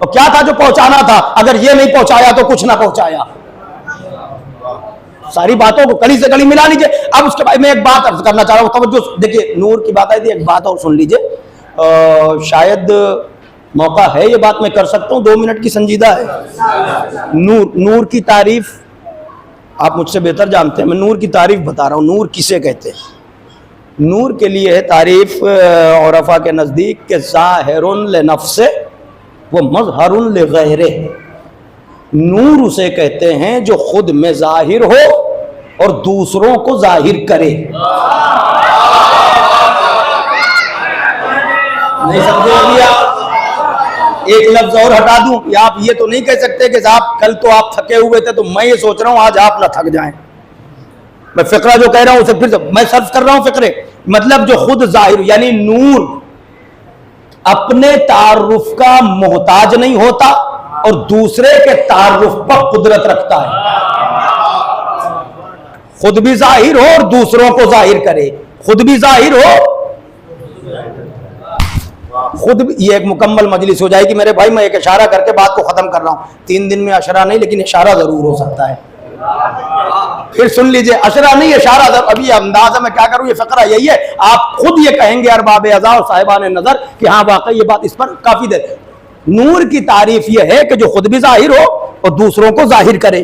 और क्या था जो पहुंचाना था? अगर ये नहीं पहुंचाया तो कुछ ना पहुंचाया। सारी बातों को कड़ी से कड़ी मिला लीजिए। अब उसके बाद मैं एक बात अर्ज करना चाह रहा हूं, तवज्जो देखिए, नूर की बात आई थी, एक बात और सुन लीजिए। शायद मौका है, ये बात मैं कर सकता हूँ, 2 मिनट की संजीदा है। नूर की तारीफ आप मुझसे बेहतर जानते हैं, मैं नूर की तारीफ बता रहा हूँ। नूर किसे कहते हैं? नूर के लिए है तारीफ औरफा के नज़दीक के ज़ाहिरुन लिनफ़्से व मज़हरुन लिग़ैरे। नूर उसे कहते हैं जो खुद में जाहिर हो और दूसरों को जाहिर करे। नहीं समझे अभी आप? एक लफ्ज और हटा दूं, या आप ये तो नहीं कह सकते कि साहब कल तो आप थके हुए थे तो मैं ये सोच रहा हूं आज आप ना थक जाएं। मैं फिक्रा जो कह रहा हूं उसे फिर से मैं सर्च कर रहा हूं। फिक्रे मतलब जो खुद जाहिर, यानी नूर अपने तारुफ का मोहताज नहीं होता और दूसरे के तारुफ पर कुदरत रखता है। खुद भी जाहिर हो और दूसरों को जाहिर करे, खुद भी जाहिर हो खुद भी। ये एक मुकम्मल मजलिस हो जाएगी मेरे भाई। मैं एक इशारा करके बात को खत्म कर रहा हूं। 3 दिन में अशरा नहीं, लेकिन इशारा जरूर हो सकता है। फिर सुन लीजिए, अशरा नहीं इशारा। अभी अंदाजा मैं क्या करूं, ये फकरा यही है। आप खुद ये कहेंगे अरबाब अज़ा और साहिबान नजर कि हाँ वाकई ये बात इस पर काफी देर। नूर की तारीफ यह है कि जो खुद भी जाहिर हो और दूसरों को जाहिर करे,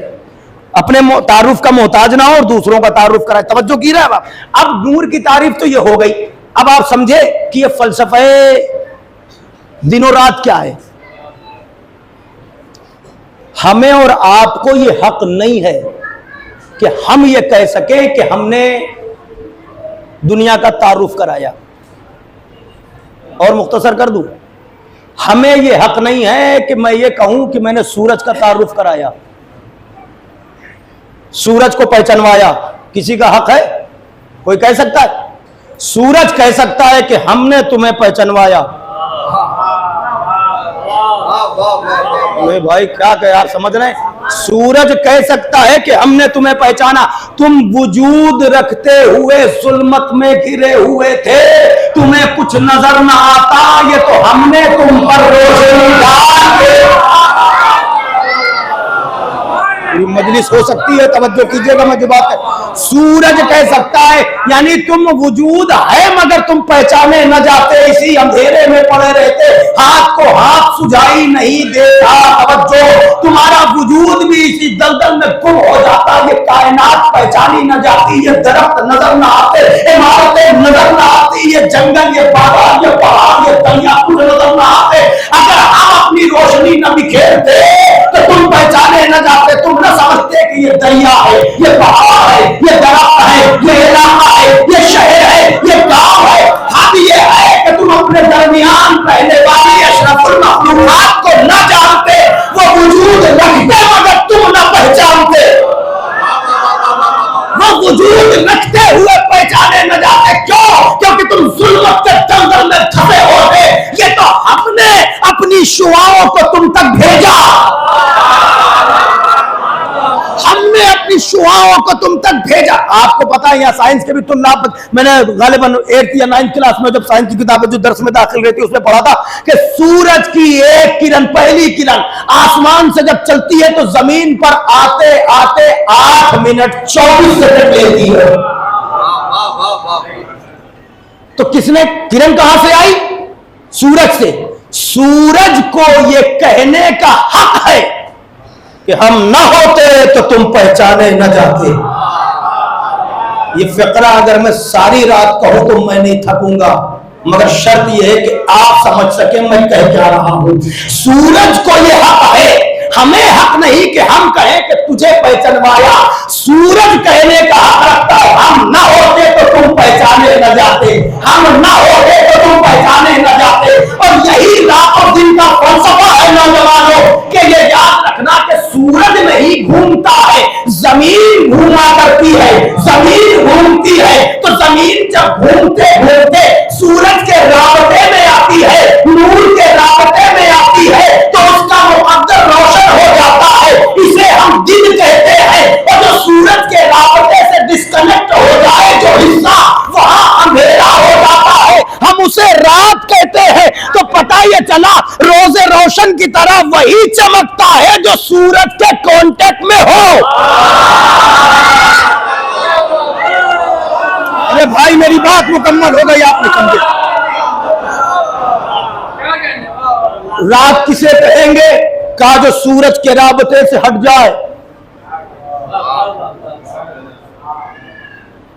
अपने तारुफ का मोहताज ना हो और दूसरों का तारुफ कराए। तवज्जो की रहा है आप? अब नूर की तारीफ तो ये हो गई। अब आप समझे कि ये फलसफे दिनों रात क्या है। हमें और आपको ये हक नहीं है कि हम ये कह सके कि हमने दुनिया का तारुफ कराया। और मुख्तसर कर दूं, हमें ये हक नहीं है कि मैं ये कहूं कि मैंने सूरज का तारुफ कराया, सूरज को पहचानवाया। किसी का हक है? कोई कह सकता है? सूरज कह सकता है कि हमने तुम्हें पहचानवाया। भाई क्या कहे आप समझ रहे हैं? सूरज कह सकता है कि हमने तुम्हें पहचाना। तुम वजूद रखते हुए जुल्मत में घिरे हुए थे, तुम्हें कुछ नजर ना आता, ये तो हमने तुम पर रोशनी डाल के। मजलिस हो सकती है, तवज्जो कीजिएगा मैं जो बात है। सूरज कह सकता है यानी तुम वजूद है मगर तुम पहचाने न जाते, इसी अंधेरे में पड़े रहते, हाथ को हाथ सुझाई नहीं देता। तवज्जो, तुम्हारा वजूद भी इसी दलदल में गुम हो जाता। ये कायनात पहचानी न जाती, ये दरख्त नजर न आते, इमारतें नजर न आती, ये जंगल, ये बागान, ये पहाड़, ये दरिया कुछ नजर न आते। अगर हम अपनी रोशनी न बिखेरते तो तुम पहचाने न जाते। तुम न समझते कि ये दरिया है, ये पहाड़ है, ये दरख्त है, ये इलाका है, ये शहर है, ये गांव है। हम ये है कि तुम अपने दरमियान रहने वाली अशरफुल मखलूकात को न जानते, वो वजूद रखते मगर तुम न पहचानते। वो वजूद रखते हुए पहचाने न जाते। क्यों? क्योंकि तुम जुल्मत के दलदल में फंसे होते। ये तो हमने अपनी शुआओं को तुम तक भेजा, हमने अपनी शुआओं को तुम तक भेजा। आपको पता है यहाँ साइंस के भी तुल्लाब, मैंने गालिबन 8th या 9th क्लास में जब साइंस की किताबें जो दर्स में दाखिल रहती है उसमें पढ़ा था कि सूरज की एक किरण, पहली किरण आसमान से जब चलती है तो जमीन पर आते आते 8 मिनट 24 सेकंड लेती है। तो किसने, किरण कहां से आई? सूरज से। सूरज को यह कहने का हक है कि हम ना होते तो तुम पहचाने न जाते। ये फिक्रा अगर मैं सारी रात कहूं तो मैं नहीं थकूंगा, मगर शर्त यह है कि आप समझ सके मैं कह क्या रहा हूं। सूरज को यह हक है, हमें हक नहीं कि हम कहें कि तुझे पहचानवाया। सूरज कहने का हक रखता है, हम ना होते तो तुम पहचाने न जाते, हम ना होते तो तुम पहचाने न जाते। और यही रात और दिन का फलसफा है नौजवानों के ये याद रखना कि सूरज नहीं घूमता है, जमीन घूमा करती है। जमीन घूमती है तो जमीन जब घूमते घूमते सूरज के राबते में आती है, नूर के राबते में आती है तो उसका मुकद्दर रोशन हो जाता है। इसे हम दिन कहते हैं। और जो सूरज के राबते से डिस्कनेक्ट हो जाए जो हिस्सा, वहां अंधेरा हो जाता है, हम उसे रात कहते हैं। तो पता ये चला रोजे रोशन की तरह वही चमकता है जो सूरज के कांटेक्ट में हो। अरे भाई मेरी बात मुकम्मल हो गई, आपने समझे? रात किसे कहेंगे? कहा जो सूरज के राबते से हट जाए।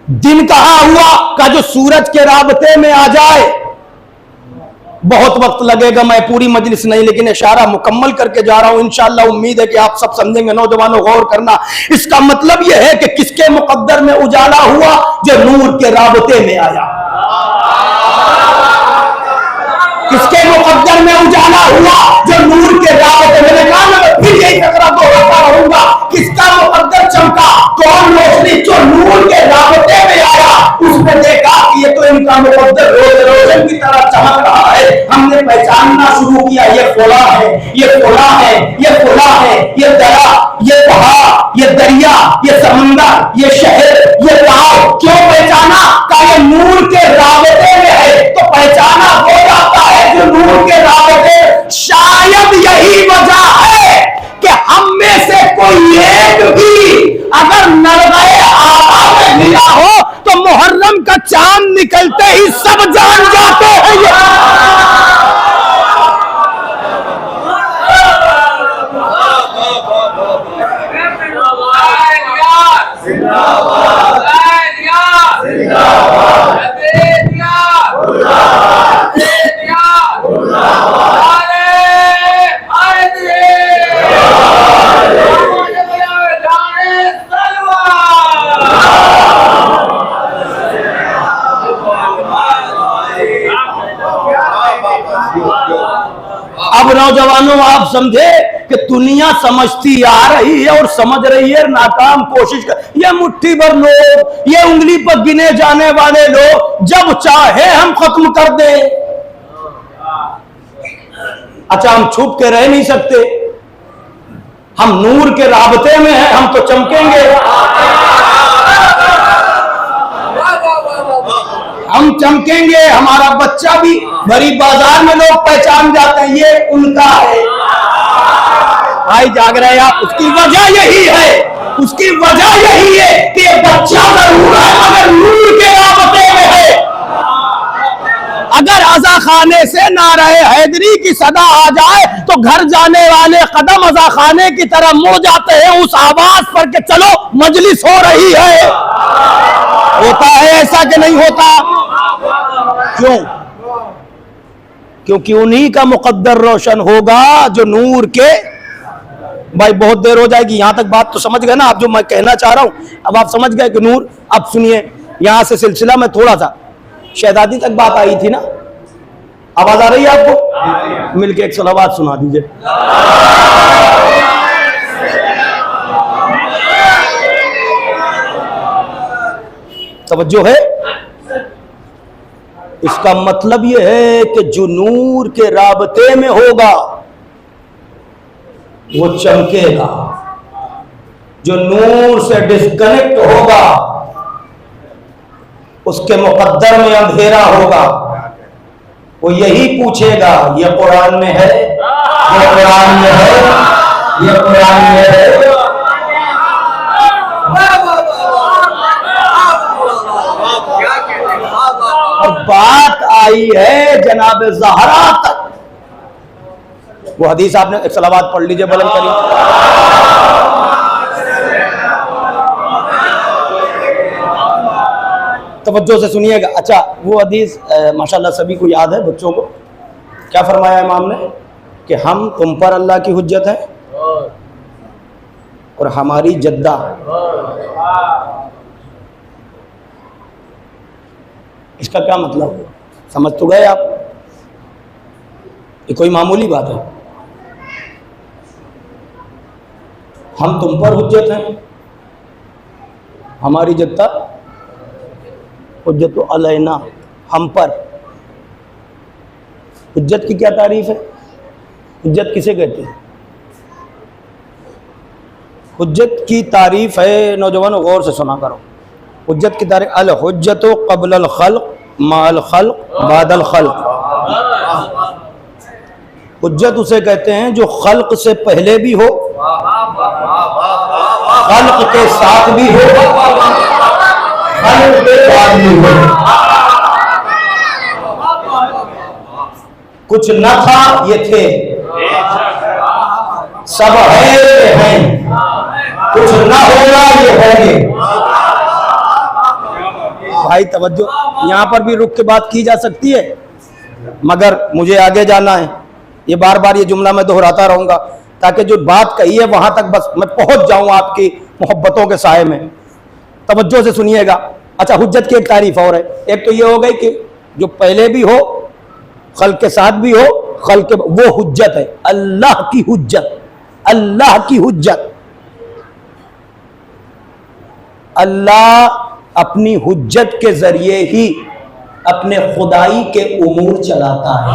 दिन कहा हुआ? कहा जो सूरज के राबते में आ जाए। बहुत वक्त लगेगा, मैं पूरी मजलिस नहीं लेकिन इशारा मुकम्मल करके जा रहा हूं। इंशाअल्लाह उम्मीद है कि आप सब समझेंगे। नौजवानों गौर करना, इसका मतलब यह है कि किसके मुकद्दर में उजाला हुआ? जो नूर के राबते में आया। किसके मुकद्दर में उजाला हुआ? जो नूर के राबते में। मैंने कहा मैं फिर यही फकरा दोहराता रहूंगा। किसका मुकद्दर चमका? कौन रोशनी जो नूर के राबते में आया, उसने देखा कि ये तो इनका मुकद्दर रोशन की तरह चमक रहा है। हमने पहचानना शुरू किया, ये फुला है, ये फुला है, ये फुला है, ये दरा, ये पहाड़, ये दरिया, ये समंदर, ये शहर, ये गांव। क्यों पहचाना? का ये नूर के राबते में है। तो पहचाना हो जाता है जो नूर के राबते। शायद यही वजह है कि हम में से कोई एक भी अगर नरगाए आबा में मिला हो तो मुहर्रम का चांद निकलते ही सब जान जाते हैं। अब नौजवानों आप समझे कि दुनिया समझती आ रही है और समझ रही है, नाकाम कोशिश कर। ये मुट्ठी भर लोग, ये उंगली पर गिने जाने वाले लोग, जब चाहे हम खत्म कर दें। अच्छा, हम छुप के रह नहीं सकते। हम नूर के राबते में हैं, हम तो चमकेंगे। हम चमकेंगे। हमारा बच्चा भी भरी बाजार में लोग पहचान जाते हैं, ये उनका है। भाई जाग रहे हैं आप? उसकी वजह यही है, उसकी वजह यही है कि ये बच्चा जरूर है मगर नूर के राबते में है। अगर अज़ा खाने से नारे हैदरी की सदा आ जाए तो घर जाने वाले कदम अज़ा खाने की तरह मुड़ जाते हैं उस आवाज पर कि चलो मजलिस हो रही है। होता है ऐसा कि नहीं होता? क्यों? क्योंकि उन्हीं का मुकद्दर रोशन होगा जो नूर के। भाई बहुत देर हो जाएगी, यहां तक बात तो समझ गए ना आप जो मैं कहना चाह रहा हूं? अब आप समझ गए कि नूर। अब सुनिए, यहां से सिलसिला में थोड़ा सा शहजादी तक बात आई थी ना। आवाज आ रही है आपको? मिलके एक सलावत सुना दीजिए। तवज्जो है? इसका मतलब यह है कि जो नूर के राबते में होगा वो चमकेगा। जो नूर से डिस्कनेक्ट होगा उसके मुकद्दर में अंधेरा होगा। वो यही पूछेगा, ये कुरान में है, ये कुरान में है, ये कुरान में है। और बात आई है जनाब ज़हरा तक। वो हदीस आपने एक सलावत पढ़ लीजिए, बुलंद करिए। तवज्जो से सुनिएगा। अच्छा, वो हदीस माशाल्लाह सभी को याद है, बच्चों को। क्या फरमाया इमाम ने कि हम तुम पर अल्लाह की हुज्जत है और हमारी जद्दा इसका क्या मतलब? समझ तो गए आप? ये कोई मामूली बात है। हम तुम पर हुज्जत हैं, हमारी जद्दा हुज्जत अलैना, हम पर। हुज्जत की क्या तारीफ है? हुज्जत किसे कहते हैं? हुज्जत की तारीफ है, नौजवानों गौर से सुना करो। हुज्जत की तारीफ, अल हुज्जत क़ब्ल अल खल्क़ माल खल्क़ बादल खल्क़। हुज्जत उसे कहते हैं जो खल्क़ से पहले भी हो, खल्क़ के साथ भी हो, खल्क़ के बाद भी हो। कुछ न था ये थे, सब है ये हैं, कुछ ना होगा ये होंगे। भाई तवज्जो, यहाँ पर भी रुक के बात की जा सकती है, मगर मुझे आगे जाना है। ये बार बार ये जुमला मैं दोहराता रहूंगा ताकि जो बात कही है वहां तक बस मैं पहुंच जाऊं आपकी मोहब्बतों के साए में। तवज्जो से सुनिएगा। अच्छा, हुज्जत की एक तारीफ और है। एक तो ये हो गई कि जो पहले भी हो, खल्क के साथ भी हो, खल्क के, वो हुज्जत है, अल्लाह की हुज्जत। अल्लाह की हुज्जत, अल्लाह अपनी हुज्जत के जरिए ही अपने खुदाई के उमूर चलाता है।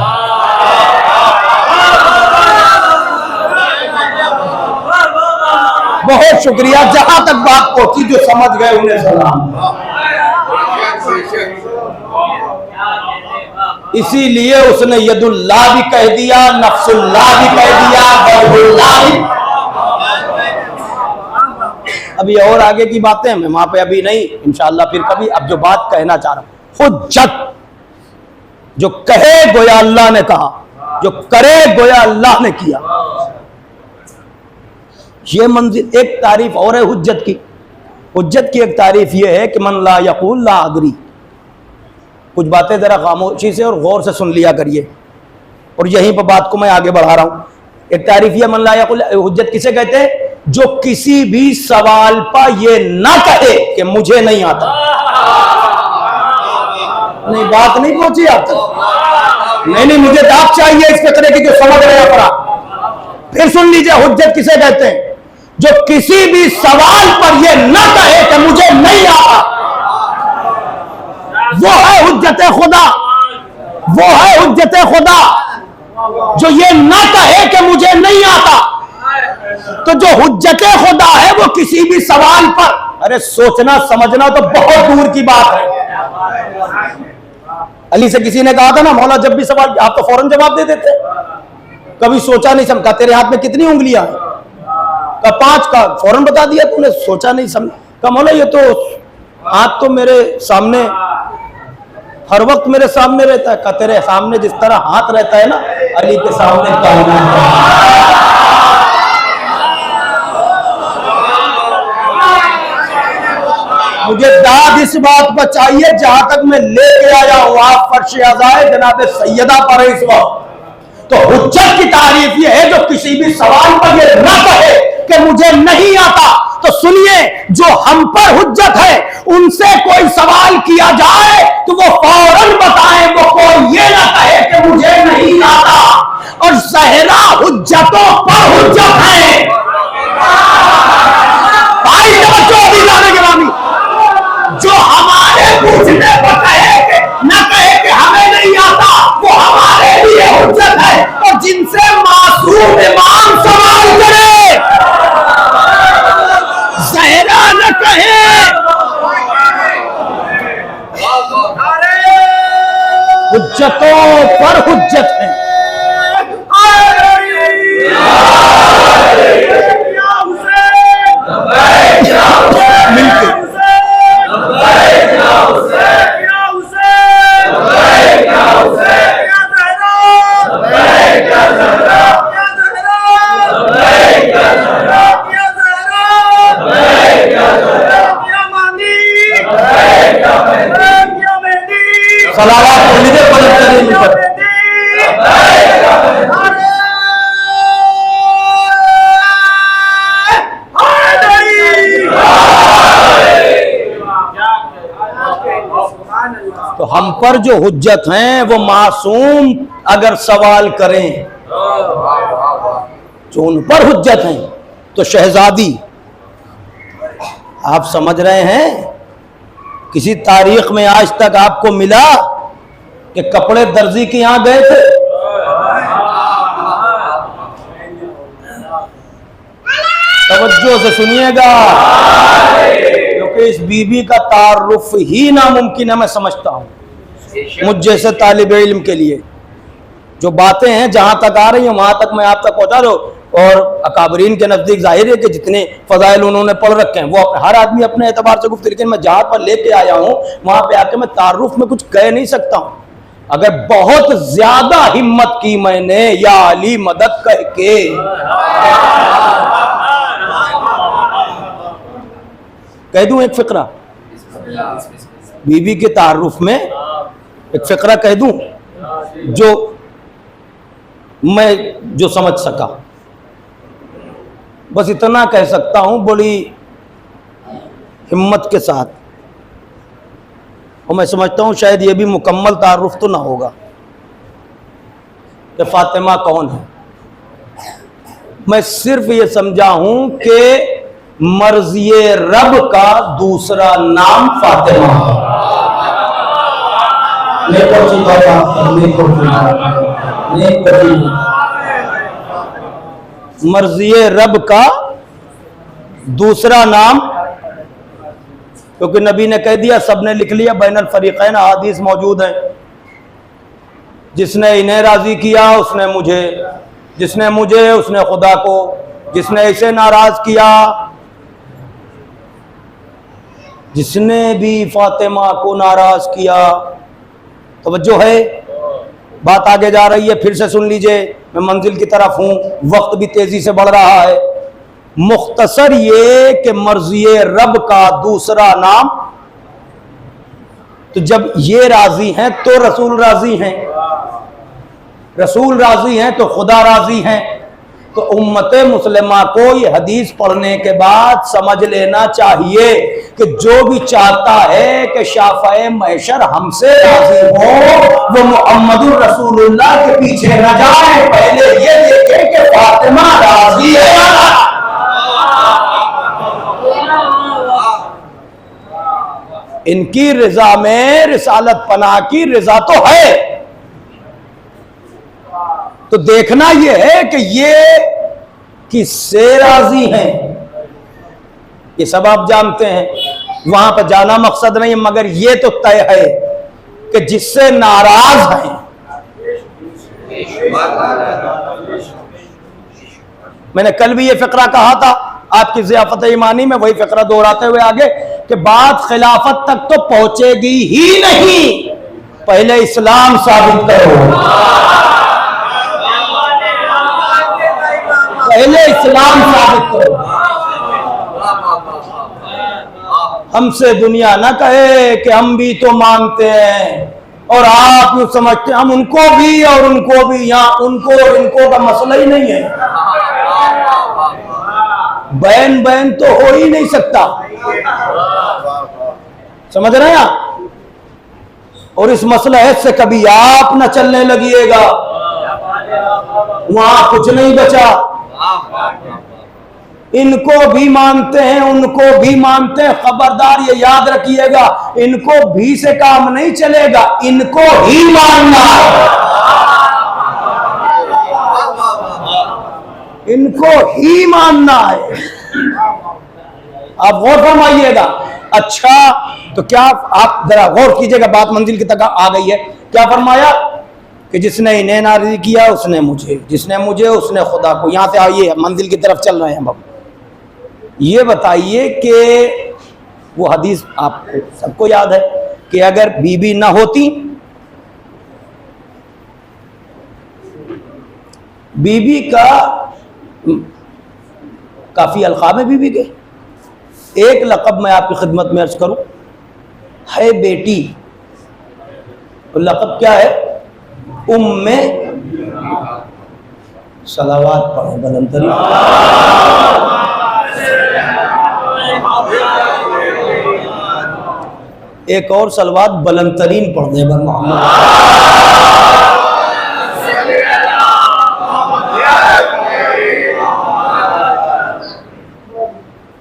बहुत शुक्रिया, जहां तक बात पहुंची जो समझ गए उन्हें सलाम। इसीलिए उसने यदुल्लाह भी कह दिया, नफ्सुल्लाह भी कह दिया, गैरुल्लाह भी। अभी और आगे की बातें मैं वहां पे अभी नहीं, इंशाअल्लाह फिर कभी। अब जो बात कहना चाह रहा हूं, हुज्जत जो कहे गोया अल्लाह ने कहा, जो करे गोया अल्लाह ने किया। ये मंजिल। एक तारीफ और है हुज्जत की। हुज्जत की एक तारीफ ये है कि मन ला यक़ूल ला अदरी। कुछ बातें जरा खामोशी से और गौर से सुन लिया करिए, और यहीं पर बात को मैं आगे बढ़ा रहा हूं। एक तारीफ ये मन ला यक़ूल, हुज्जत किसे कहते हैं? जो किसी भी सवाल पर ये ना कहे कि मुझे नहीं आता। नहीं, बात नहीं पहुंची आप तक। नहीं, मुझे दाग चाहिए इस फिक्रे की जो समझ रहे पड़ा। फिर सुन लीजिए, हुज्जत किसे कहते हैं? जो किसी भी सवाल पर ये ना कहे कि मुझे नहीं आता, वो है हुज्जत खुदा। वो है हुज्जत खुदा जो ये ना कहे कि मुझे नहीं आता। तो जो हुज्जत खुदा है वो किसी भी सवाल पर, अरे सोचना समझना तो बहुत दूर की बात है। अली से किसी ने कहा था ना, मौला जब भी सवाल आप तो फौरन जवाब दे देते, कभी सोचा नहीं समझा। तेरे हाथ में कितनी उंगलियां हैं? का 5 का फौरन बता दिया तूने, सोचा नहीं समझा। का मौला ये तो हाथ तो मेरे सामने हर वक्त मेरे सामने रहता है। का तेरे सामने जिस तरह हाथ रहता है ना, अली के सामने मुझे दाद इस बात पर चाहिए, जहां तक मैं लेके आया हूं आप फर्श अज़ाए जनाब सैयदा पर इस वक्त। तो हुज्जत की तारीफ ये है जो किसी भी सवाल पर ये ना कहे कि मुझे नहीं आता। तो सुनिए, जो हम पर हुज्जत है उनसे कोई सवाल किया जाए तो वो फौरन बताएं, वो कोई ये ना कहे कि मुझे नहीं आता। और ज़हरा हुज्जतों पर हुज्जत है। भाई तवज्जो अभी लाने के बाद जो हमारे पूछने पर कहे न कहे कि हमें नहीं आता, वो हमारे लिए हुज्जत है। और जिनसे मासूम इमाम सवाल करे, ज़हरा न कहे, हुज्जतों पर हुज्जत है। तो हम पर जो हुज्जत हैं वो मासूम अगर सवाल करें, जो उन पर हुज्जत हैं, तो शहजादी आप समझ रहे हैं, किसी तारीख में आज तक आपको मिला कि कपड़े दर्जी के यहां गए थे? तवज्जो से सुनिएगा, क्योंकि इस बीबी का तारुफ ही नामुमकिन है। मैं समझता हूं मुझ जैसे तालिब इल्म के लिए जो बातें हैं जहां तक आ रही हैं वहां तक मैं आप तक पहुंचा रहा हूं। और अकाबरीन के नजदीक जाहिर है कि जितने फजाइल उन्होंने पढ़ रखे हैं वो हर आदमी अपने एतबार से गुफ्त, लेकिन मैं जहां पर लेके आया हूं वहां पे आके मैं तारुफ में कुछ कह नहीं सकता हूं। अगर बहुत ज्यादा हिम्मत की मैंने या अली मदद कह के, कह दूं एक फिक्रा बीबी के तारुफ में, एक फिक्रा कह दूं जो मैं जो समझ सका, बस इतना कह सकता हूं बड़ी हिम्मत के साथ, और मैं समझता हूं शायद ये भी मुकम्मल तारुफ तो ना होगा कि फातिमा कौन है। मैं सिर्फ ये समझा हूं कि मर्ज़िए रब का दूसरा नाम फातिमा है। मर्ज़िए रब का दूसरा नाम, क्योंकि नबी ने कह दिया, सबने लिख लिया, बैनल फरीक़ैन हदीस मौजूद है, जिसने इन्हें राजी किया उसने मुझे, जिसने मुझे उसने खुदा को, जिसने इसे नाराज किया, जिसने भी फातिमा को नाराज किया। तवज्जो है, बात आगे जा रही है, फिर से सुन लीजिए, मैं मंजिल की तरफ हूं, वक्त भी तेजी से बढ़ रहा है। मुख्तसर ये कि मर्ज़िए रब का दूसरा नाम, तो जब ये राजी हैं तो रसूल राजी हैं, रसूल राजी हैं तो खुदा राजी हैं। तो उम्मत मुस्लिमा को ये हदीस पढ़ने के बाद समझ लेना चाहिए कि जो भी चाहता है कि शाफ़ाए महशर हमसे राजी हो, वो मुहम्मदुर रसूलुल्लाह के पीछे न जाए, पहले ये देखे कि फातिमा राजी है। इनकी रिजा में रिसालत पनाह की रिजा तो है, तो देखना यह है कि ये किससे राजी हैं, ये सब आप जानते हैं, वहां पर जाना मकसद नहीं, मगर ये तो तय है कि जिससे नाराज हैं। मैंने कल भी ये फिक्रा कहा था आपकी ज़ियाफ़त ईमानी में, वही फिक्रा दोहराते हुए आगे कि बात खिलाफत तक तो पहुंचेगी ही नहीं, पहले इस्लाम साबित करो, पहले इस्लाम साबित करो। हमसे दुनिया ना कहे कि हम भी तो मानते हैं और आप यूं समझते हैं, हम उनको भी और उनको भी, यहाँ उनको और इनको का मसला ही नहीं है, बैन बैन तो हो ही नहीं सकता, समझ रहे हैं आप। और इस मसलहत से कभी आप न चलने लगिएगा, वहां कुछ नहीं बचा। इनको भी मानते हैं, उनको भी मानते हैं, खबरदार ये याद रखिएगा, इनको भी से काम नहीं चलेगा, इनको ही मानना है, इनको ही मानना है। आप गौर फरमाइएगा। अच्छा, तो क्या आप जरा गौर कीजिएगा, बात मंजिल की तक आ गई है। क्या फरमाया कि जिसने इन्हें नाराज किया उसने मुझे, जिसने मुझे उसने खुदा को। यहां से आइए, मंजिल की तरफ चल रहे हैं हम। ये बताइए कि वो हदीस आपको सबको याद है कि अगर बीबी ना होती, बीबी का काफी अल्काब है बीबी के, एक लक़ब मैं आपकी खिदमत में अर्ज करूं, है बेटी, तो लक़ब क्या है? उम्मे, सलावात पढ़ो बुलंद। एक और सलवात बुलंदतरीन पढ़ दे मोहम्मद।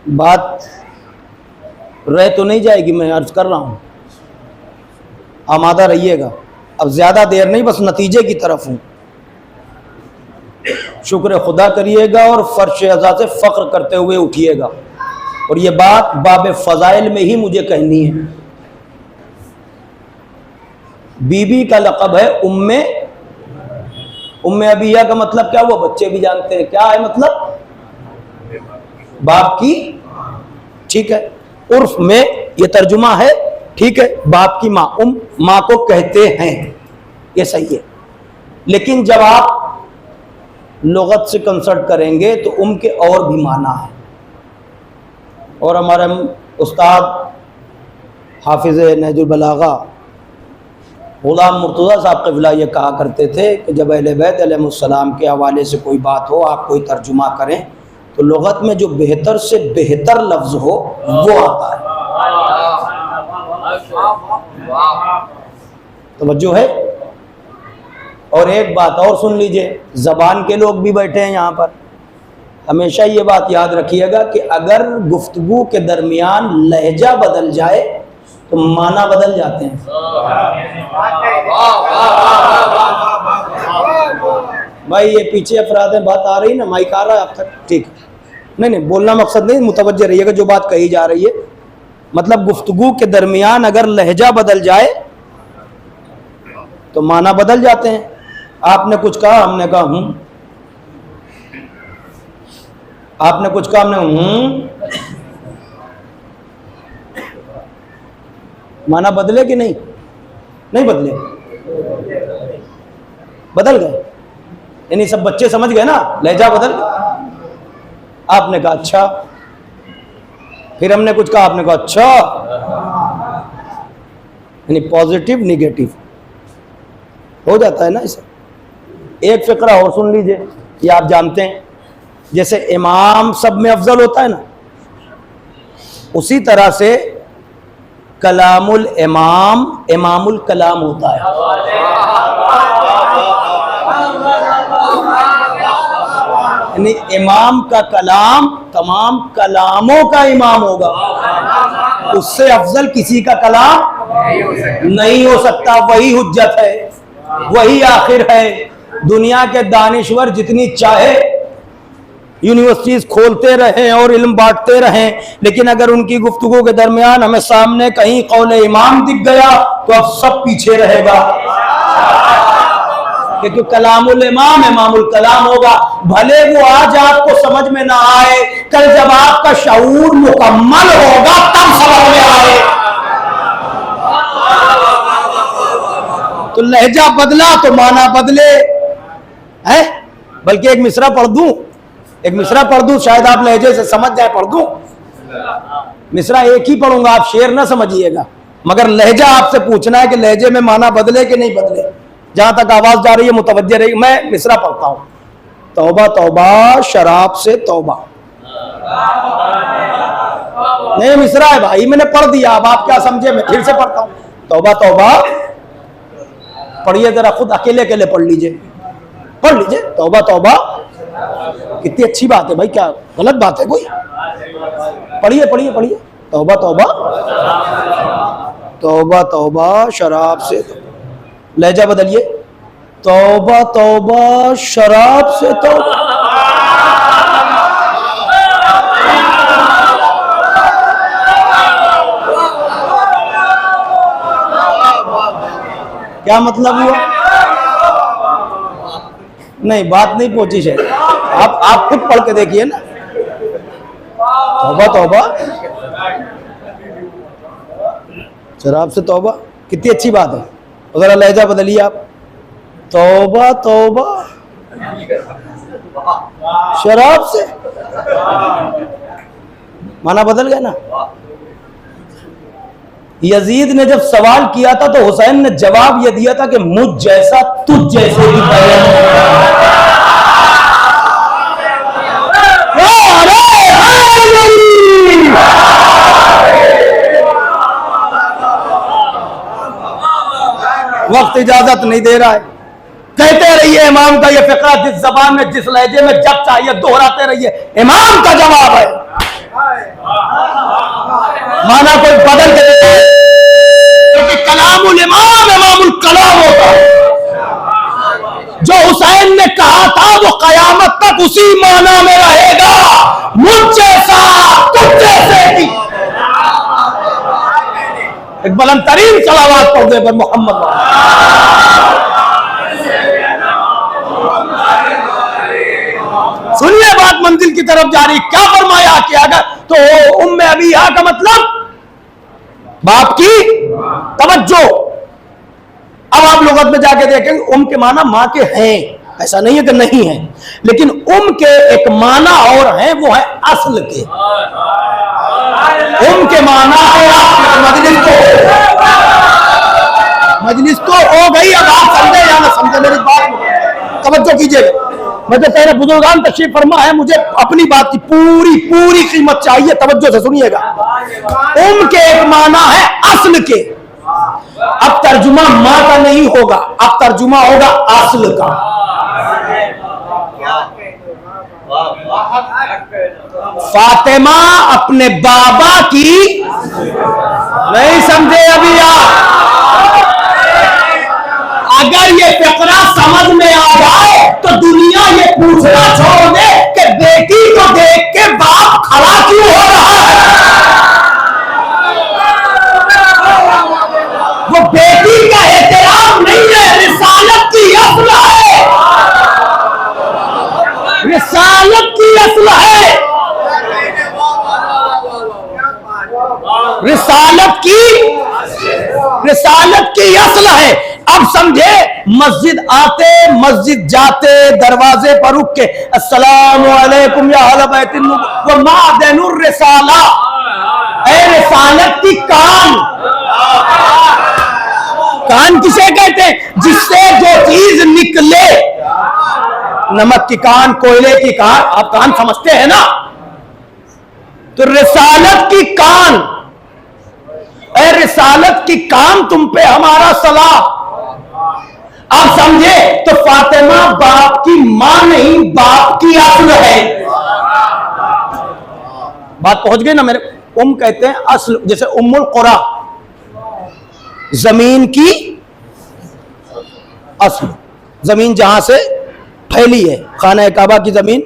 बात रह तो नहीं जाएगी, मैं अर्ज कर रहा हूं, आमादा रहिएगा। अब ज्यादा देर नहीं, बस नतीजे की तरफ हूं। शुक्र खुदा करिएगा और फर्श अज़ा से फ़ख्र करते हुए उठिएगा। और ये बात बाब फ़ज़ाइल में ही मुझे कहनी है। बीबी का लक़ब है उम्मे। उम्मे अबिया का मतलब क्या हुआ? बच्चे भी जानते हैं क्या है मतलब, बाप की, ठीक है। उर्फ में ये तर्जुमा है, ठीक है, बाप की माँ, माँ को कहते हैं। ये सही है। लेकिन जब आप लुगत से कंसल्ट करेंगे तो उनके और भी माना है। और हमारे उस्ताद हाफिज़ नहजुल बलागा गुलाम मुर्तज़ा साहब क़िबला ये कहा करते थे कि जब अहले बैत अलैहिस्सलाम के हवाले से कोई बात हो, आप कोई तर्जुमा करें तो लुगत में जो बेहतर से बेहतर लफ्ज़ हो वो आता है। तवज्जो है। और एक बात और सुन लीजिए, ज़बान के लोग भी बैठे हैं यहाँ पर, हमेशा ये बात याद रखिएगा कि अगर गुफ्तगू के दरमियान लहजा बदल जाए तो माना बदल जाते हैं। भाई ये पीछे अफराद में बात आ रही ना, माइक आ रहा है आप तक? ठीक है, नहीं बोलना मकसद नहीं, मुतवज्जे रहिएगा जो बात कही जा रही है। मतलब गुफ्तगू के दरमियान अगर लहजा बदल जाए तो माना बदल जाते हैं। आपने कुछ कहा, हमने कहा हूं, आपने कुछ कहा, हमने माना बदले कि नहीं? नहीं बदले, बदल गए। यानी सब बच्चे समझ गए ना, लहजा बदल गया। आपने कहा अच्छा, फिर हमने कुछ कहा, आपने कहा अच्छा। यानी पॉजिटिव निगेटिव हो जाता है ना इसे। एक फिक्रा और सुन लीजिए, ये आप जानते हैं, जैसे इमाम सब में अफजल होता है ना, उसी तरह से कलामुल इमाम इमामुल कलाम होता है। यानी इमाम का कलाम तमाम कलामों का इमाम होगा, उससे अफजल किसी का कलाम नहीं हो सकता। वही हुज्जत है, वही आखिर है। दुनिया के दानिश्वर जितनी चाहे यूनिवर्सिटीज खोलते रहें और इल्म बांटते रहें, लेकिन अगर उनकी गुफ्तगू के दरमियान हमें सामने कहीं कौल इमाम दिख गया तो अब सब पीछे रहेगा, क्योंकि कलामुल इमाम इमामुल कलाम होगा। भले वो आज आपको समझ में ना आए, कल जब आपका शऊर मुकम्मल होगा तब समझ में आए। तो लहजा बदला तो माना बदले है। बल्कि एक मिसरा पढ़ दूं, एक मिसरा पढ़ दूं, शायद आप लहजे से समझ जाए। पढ़ दूं मिसरा, एक ही पढ़ूंगा, आप शेर ना समझिएगा, मगर लहजा आपसे पूछना है कि लहजे में माना बदले कि नहीं बदले। जहां तक आवाज जा रही है मुतवज्जे रही। मैं मिसरा पढ़ता हूं, तौबा तौबा शराब से तौबा। नहीं मिसरा है भाई, मैंने पढ़ दिया, अब आप क्या समझे, मैं फिर से पढ़ता हूं। तौबा तौबा पढ़िए जरा, खुद अकेले अकेले पढ़ लीजिए, पढ़ लीजिए। तौबा तौबा, कितनी अच्छी बात है भाई, क्या गलत बात है कोई? पढ़िए पढ़िए पढ़िए। तौबा तौबा तौबा तौबा शराब से, लहजा बदलिए, तौबा तौबा शराब से तौबा। क्या मतलब हुआ? नहीं, बात नहीं पहुंची शायद। आप खुद पढ़ के देखिए ना। तौबा तौबा शराब से तौबा, कितनी अच्छी बात है। उधर लहजा बदलिए आप, तौबा तौबा शराब से, माना बदल गया ना। यजीद ने जब सवाल किया था तो हुसैन ने जवाब यह दिया था कि मुझ जैसा तुझ जैसे भी वक्त इजाजत नहीं दे रहा है। कहते रहिए इमाम का ये फिक्रा, जिस जबान में जिस लहजे में जब चाहिए दोहराते रहिए, इमाम का जवाब है। माना कोई बदल के देता है, क्योंकि कलामुल इमाम इमामुल कलाम होता है। जो हुसैन ने कहा था वो कयामत तक उसी माना में रहेगा, मुझ जैसा तुझ जैसे की। एक बुलंद तरीन सलावत पढ़ दे पर मोहम्मद। सुनिए बात मंजिल की तरफ जा रही। क्या फरमाया कि अगर तो उम्मे अबीहा का मतलब बाप की तवज्जो। अब आप लुगत में जाके देखेंगे के माना माँ के हैं, ऐसा नहीं है कि नहीं है, लेकिन के एक माना और है, वो है असल के। के माना है मजलिस तो हो गई। अब आप समझे या ना समझे मेरी बात, तवज्जो कीजिएगा। मैं तो कह रहा बुजुर्गान तशरीफ फरमा है, मुझे अपनी बात की पूरी पूरी कीमत चाहिए, तवज्जो से सुनिएगा। के एक माना है असल के। अब तर्जुमा माँ का नहीं होगा, अब तर्जुमा होगा असल का। फातिमा अपने बाबा की, नहीं समझे अभी आप? अगर ये फिक्रा समझ में आ जाए तो दुनिया ये पूछना छोड़ दे कि बेटी को देख के बाप खड़ा क्यों हो रहा है। वो बेटी का एहतराम नहीं है, रिसालत की असल है, रिसालत की असल है, रिसालत की असल है। अब समझे, मस्जिद आते मस्जिद जाते दरवाजे पर रुक के अस्सलाम वालेकुम या अहल बैतिन व मादनुर रिसाला, ऐ रिसालत की कान। कान किसे कहते हैं? जिससे जो चीज निकले, नमक की कान, कोयले की कान, आप कान समझते हैं ना? तो रिसालत की कान, ऐ रिसालत की कान तुम पे हमारा सलाम। आप समझे? तो फातिमा बाप की मां नहीं, बाप की असल है। बात पहुंच गई ना मेरे? कहते हैं असल, जैसे उम्मुल कुरा, जमीन की असल, जमीन जहां से फैली है, खाना काबा की जमीन,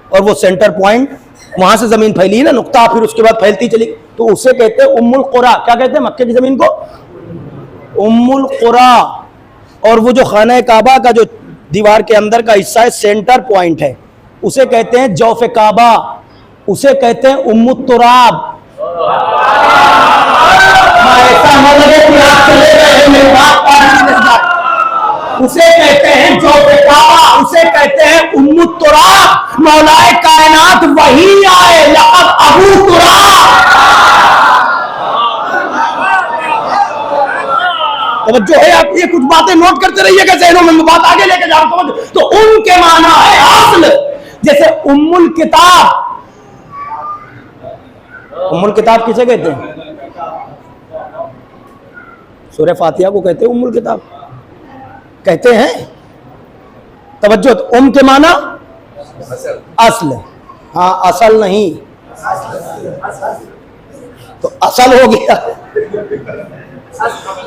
और वो सेंटर पॉइंट, वहां से जमीन फैली है ना, नुक्ता, फिर उसके बाद फैलती चली, तो उसे कहते हैं उम्मुल कुरा। क्या कहते हैं मक्के की जमीन को? उम्मुल कुरा। और वो जो खाना काबा का जो दीवार के अंदर का हिस्सा है, सेंटर पॉइंट है, उसे कहते हैं जौफ काबा, उसे कहते हैं उम्मुत तुराब। ऐसा न लगे कि आप चले गए, मेरी बात उसे कहते हैं जौफ काबा, उसे कहते हैं उम्मुत तुराब। मौलाए कायनात वही आए, लक़ब अबू तुराब। तो जो है, आप ये कुछ बातें नोट करते रहिएगा ज़हनों में, बात आगे लेके जा रहा हूं। तो उनके माना है असल, जैसे उम्मुल किताब। उम्मुल किताब किसे कहते हैं? सूरह फातिहा को कहते हैं उम्मुल किताब, कहते हैं। तवज्जो, के माना असल, हाँ असल नहीं, तो असल हो गया।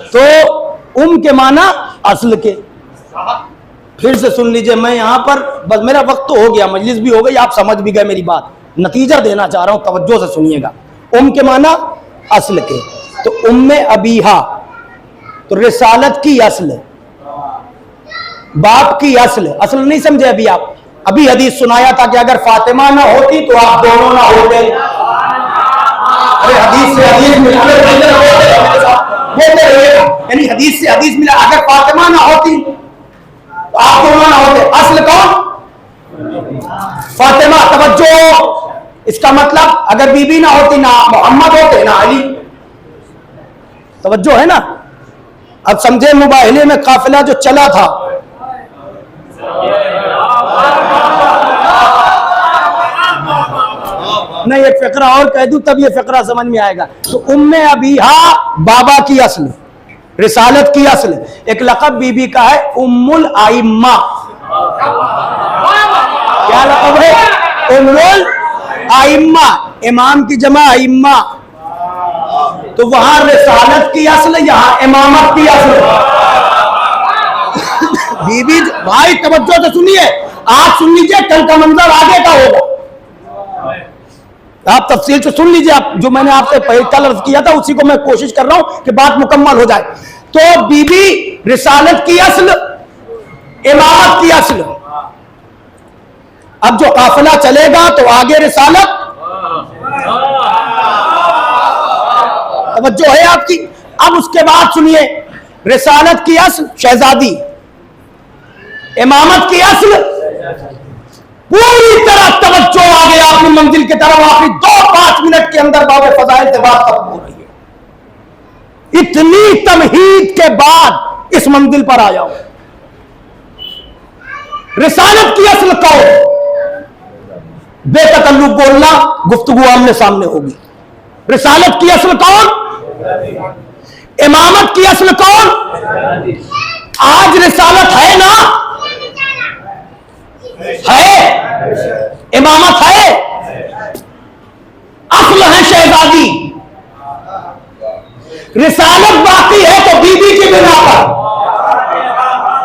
तो के माना असल के। फिर से सुन लीजिए, मैं यहां पर बस, मेरा वक्त तो हो गया, मजलिस भी हो गई, आप समझ भी गए मेरी बात, नतीजा देना चाह रहा हूं, तवज्जो से सुनिएगा। के माना असल के, तो उम्मे अबीहा, तो रिसालत की असल, बाप की असल। असल नहीं समझे अभी आप? अभी हदीस सुनाया था कि अगर फातिमा ना होती तो आप दोनों ना होते। अरे हदीस से हदीस मिला, यानी हदीस से हदीस मिला, अगर फातिमा ना होती तो आप दोनों ना होते। असल कौन? फातिमा। तवज्जो, इसका मतलब अगर बीबी ना होती, ना मोहम्मद होते ना अली। तवज्जो है ना? अब समझे, मुबाहिले में काफिला जो चला था, नहीं एक फिक्रा और कह दूं तब ये फिक्रा समझ में आएगा। तो उम्मे अबीहा, बाबा की असल, रिसालत की असल। एक लक़ब बीबी का है उम्मुल आइम्मा। क्या लक़ब है? उम्मुल आइम्मा, इमाम की जमा आइम्मा। तो वहां रिसालत की असल, यहां इमामत की असल। बीबी भाई तवज्जो से सुनिए, आप सुन लीजिए, कल का मंजर आगे का होगा, आप तफसील से सुन लीजिए। आप जो मैंने आपसे कल अर्ज किया था, उसी को मैं कोशिश कर रहा हूं कि बात मुकम्मल हो जाए। तो बीबी रिसालत की असल, इमामत की असल। अब जो काफिला चलेगा तो आगे रिसालत, तवज्जो है आपकी। अब उसके बाद सुनिए, रिसालत की असल शहजादी, इमामत की असल पूरी तरह तवज्जो आ गया अपनी मंजिल की तरफ। आखिरी 2-5 मिनट के अंदर बाब फजाइल से बात खत्म हो रही है। इतनी तमहीद के बाद इस मंजिल पर आया हूं। रिसालत की असल कौन? बेतकल्लुफ बोलना, गुफ्तगू आमने सामने होगी। रिसालत की असल कौन? इमामत की असल कौन? आज रिसालत है ना? है। इमामत है, असल है शहजादी। रिसालत बाकी है तो बीबी की बिना पर।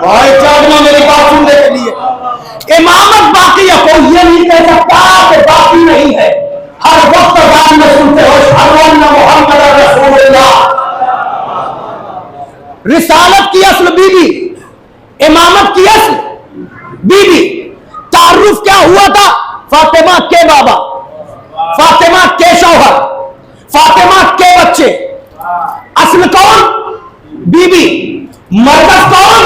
भाई चाहना मेरी बात सुनने के लिए। इमामत बाकी है, कोई ये नहीं कह सकता कि बाकी नहीं है। हर वक्त गान में सुनते हो मोहम्मद रसूलुल्लाह। रिसालत की असल बीबी, इमामत की असल बीबी। तारुफ क्या हुआ था? फातिमा के बाबा, फातिमा के शौहर, फातिमा के बच्चे। असल कौन? बीबी। मरकज कौन?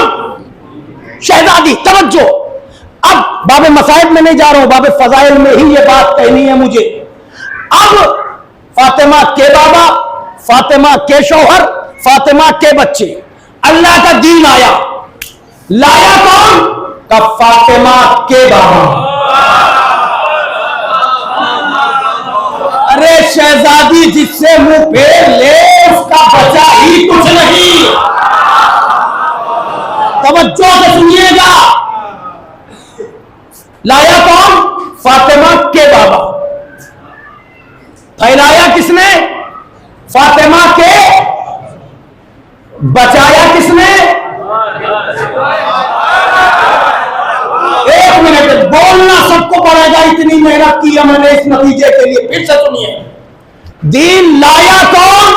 शहजादी। तवज्जो। अब बाबे मसाइब में नहीं जा रहा हूं, बाबे फजाइल में ही ये बात कहनी है मुझे। अब फातिमा के बाबा, फातिमा के शौहर, फातिमा के बच्चे। अल्लाह का दीन आया, लाया कौन? का फातिमा के बाबा। अरे शहजादी जिससे मुंह फेर ले उसका बचा ही कुछ नहीं। तवज्जो से सुनिएगा। लाया कौन? फातिमा के बाबा। फैलाया किसने? फातिमा के। बचाया किसने? एक मिनट, बोलना सबको पड़ेगा। इतनी मेहनत की है मैंने इस नतीजे के लिए। फिर से सुनिए। दीन लाया कौन?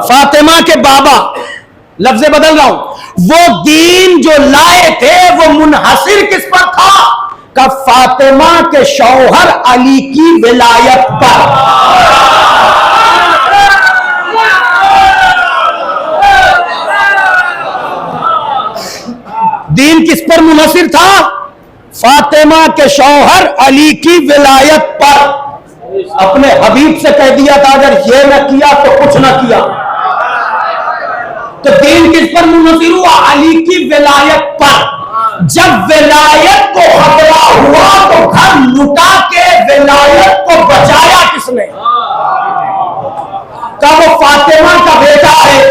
फातिमा के बाबा। लफ्ज़ बदल रहा हूं। वो दीन जो लाए थे वो मुनहसिर किस पर था? का फातिमा के शौहर अली की विलायत पर। दीन किस पर मुनहसिर था? फातिमा के शौहर अली की विलायत पर। अपने हबीब से कह दिया था अगर ये न किया तो कुछ न किया। तो दीन किस पर मुनहसिर हुआ? अली की विलायत पर। जब विलायत को खतरा हुआ तो घर लुटा के विलायत को बचाया किसने? का वो फातिमा का बेटा है।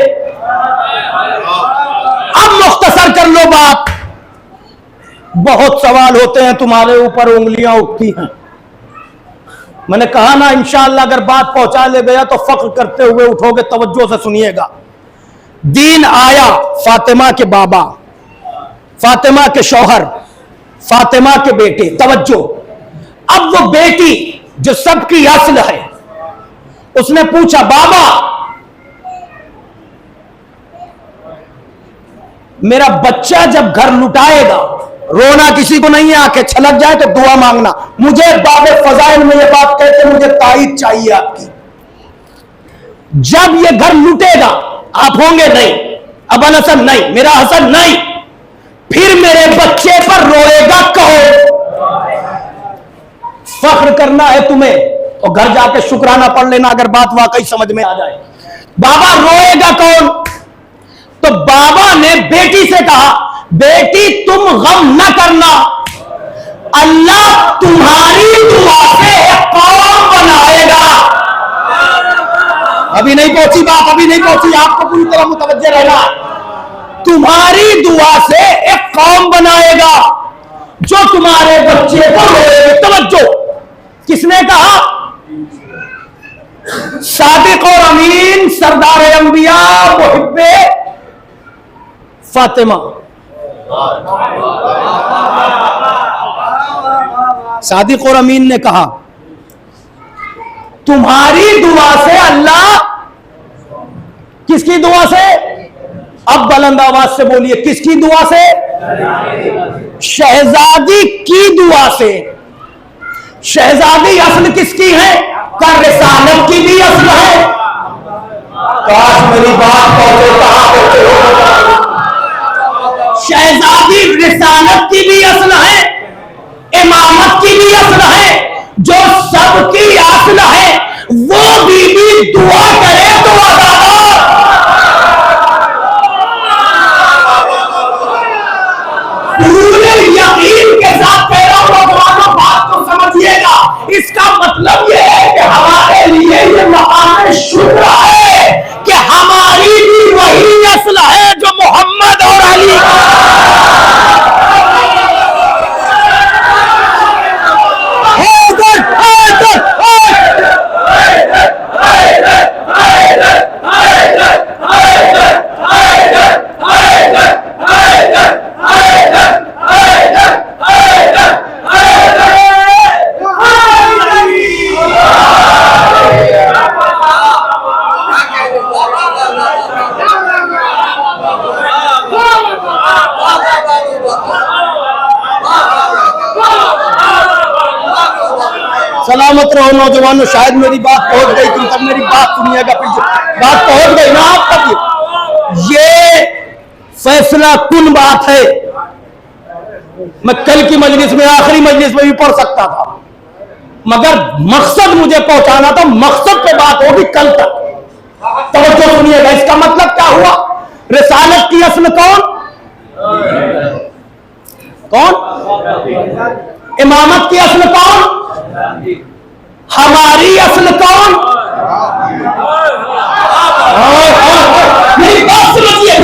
अब मुख्तसर कर लो बात। बहुत सवाल होते हैं, तुम्हारे ऊपर उंगलियां उठती हैं। मैंने कहा ना इंशाअल्लाह अगर बात पहुंचा ले गया तो फख्र करते हुए उठोगे। तवज्जो से सुनिएगा। दीन आया फातिमा के बाबा, फातिमा के शौहर, फातिमा के बेटे। तवज्जो। अब वो बेटी जो सबकी असल है, उसने पूछा बाबा मेरा बच्चा जब घर लुटाएगा, रोना किसी को नहीं है, आंखें छलक जाए तो दुआ मांगना। मुझे बाबे फजाइल में ये बात कहते मुझे ताईद चाहिए आपकी। जब ये घर लुटेगा आप होंगे नहीं, अबन हसन नहीं, मेरा हसन नहीं, फिर मेरे बच्चे पर रोएगा कौन? फख्र करना है तुम्हें और घर जाके शुक्राना पढ़ लेना अगर बात वाकई समझ में आ जाए। बाबा रोएगा कौन? तो बाबा ने बेटी से कहा बेटी तुम गम न करना, अल्लाह तुम्हारी दुआ से एक कौम बनाएगा। अभी नहीं पहुंची बात, अभी नहीं पहुंची, आपको पूरी तरह मुतवज्जे रहना। तुम्हारी दुआ से एक कौम बनाएगा जो तुम्हारे बच्चे को रोएगी। तवज्जो। किसने कहा? सादिक और अमीन सरदार अंबिया मुहिब्बे फातिमा। सादिक और अमीन ने कहा तुम्हारी दुआ से अल्लाह। किसकी दुआ से? अब बुलंद आवाज से बोलिए, किसकी दुआ से? शहजादी की दुआ से। शहजादी असल किसकी है? का रिसालत की भी असल है। काश मेरी बात पहुंचे, कहां पहुंचे हो। शहजादी रिसालत की भी असल है, इमामत की भी असल है, जो सबकी असल है। वो बीबी दुआ करे तो अदादार। पूरे यकीन के साथ कह रहा हूं नौजवानों, बात को समझिएगा। इसका मतलब यह है कि हमारे लिए ये मकाम शुक्र है कि हमारी भी वही असल है जो मोहम्मद और अली सलामत रहो नौजवानों। शायद मेरी बात पहुंच गई, तुम सब मेरी बात सुनिएगा। फिर बात पहुंच गई ना आप तक, ये फैसला कुन बात है। मैं कल की मजलिस में, आखिरी मजलिस में भी पढ़ सकता था, मगर मकसद मुझे पहुंचाना था। मकसद पे बात होगी कल तक। तवज्जो सुनिएगा। इसका मतलब क्या हुआ? रिसालत की असल कौन? इमामत की असल कौन? हमारी असल कौन? मेरी बात समझिए।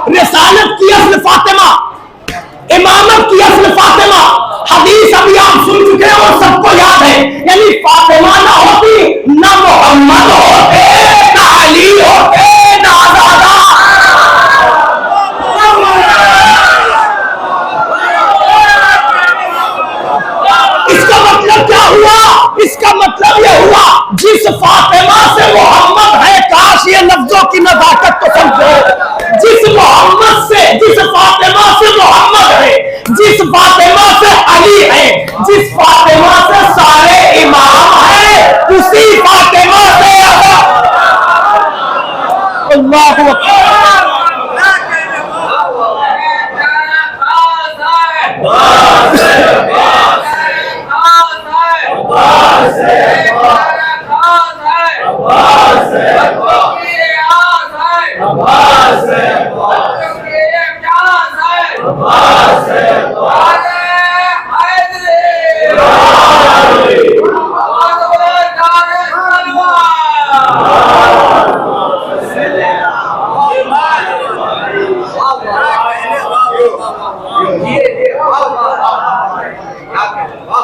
रिसालत की असल फातिमा, इमामत की असल फातिमा। हदीस अभी आप सुन चुके हैं और सबको याद है। यानी फातिमा ना होती, ना मोहम्मद होते, ना अली होते, ना आजादा। इसका मतलब क्या हुआ? इसका मतलब यह हुआ जिस फातिमा से मोहम्मद है, काश ये लफ्जों की नजाकत तो समझो। जिस मोहम्मद से, जिस फातिमा से मोहम्मद है, जिस फातिमा से अली है, जिस फातिमा से सारे इमाम है, उसी फातिमा से अल्लाहु अकबर।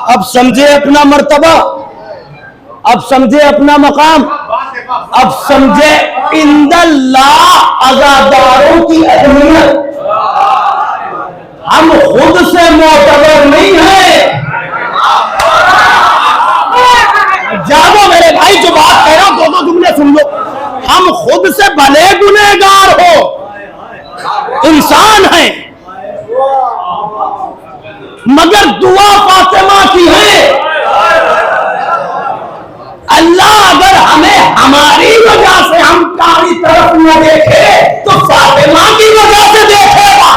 अब समझे अपना मर्तबा, अब समझे अपना मकाम, अब समझे इंदल्लाह अज़ादारों की अहमियत। हम खुद से मोतबर नहीं है। जानो मेरे भाई, जो बात कह रहा हूं दो जुमले सुन लो। हम खुद से भले गुनहगार हो, इंसान हैं, मगर दुआ फातिमा की है। अल्लाह अगर हमें हमारी वजह से हम काली तरफ न देखे तो फातिमा की वजह से देखेगा।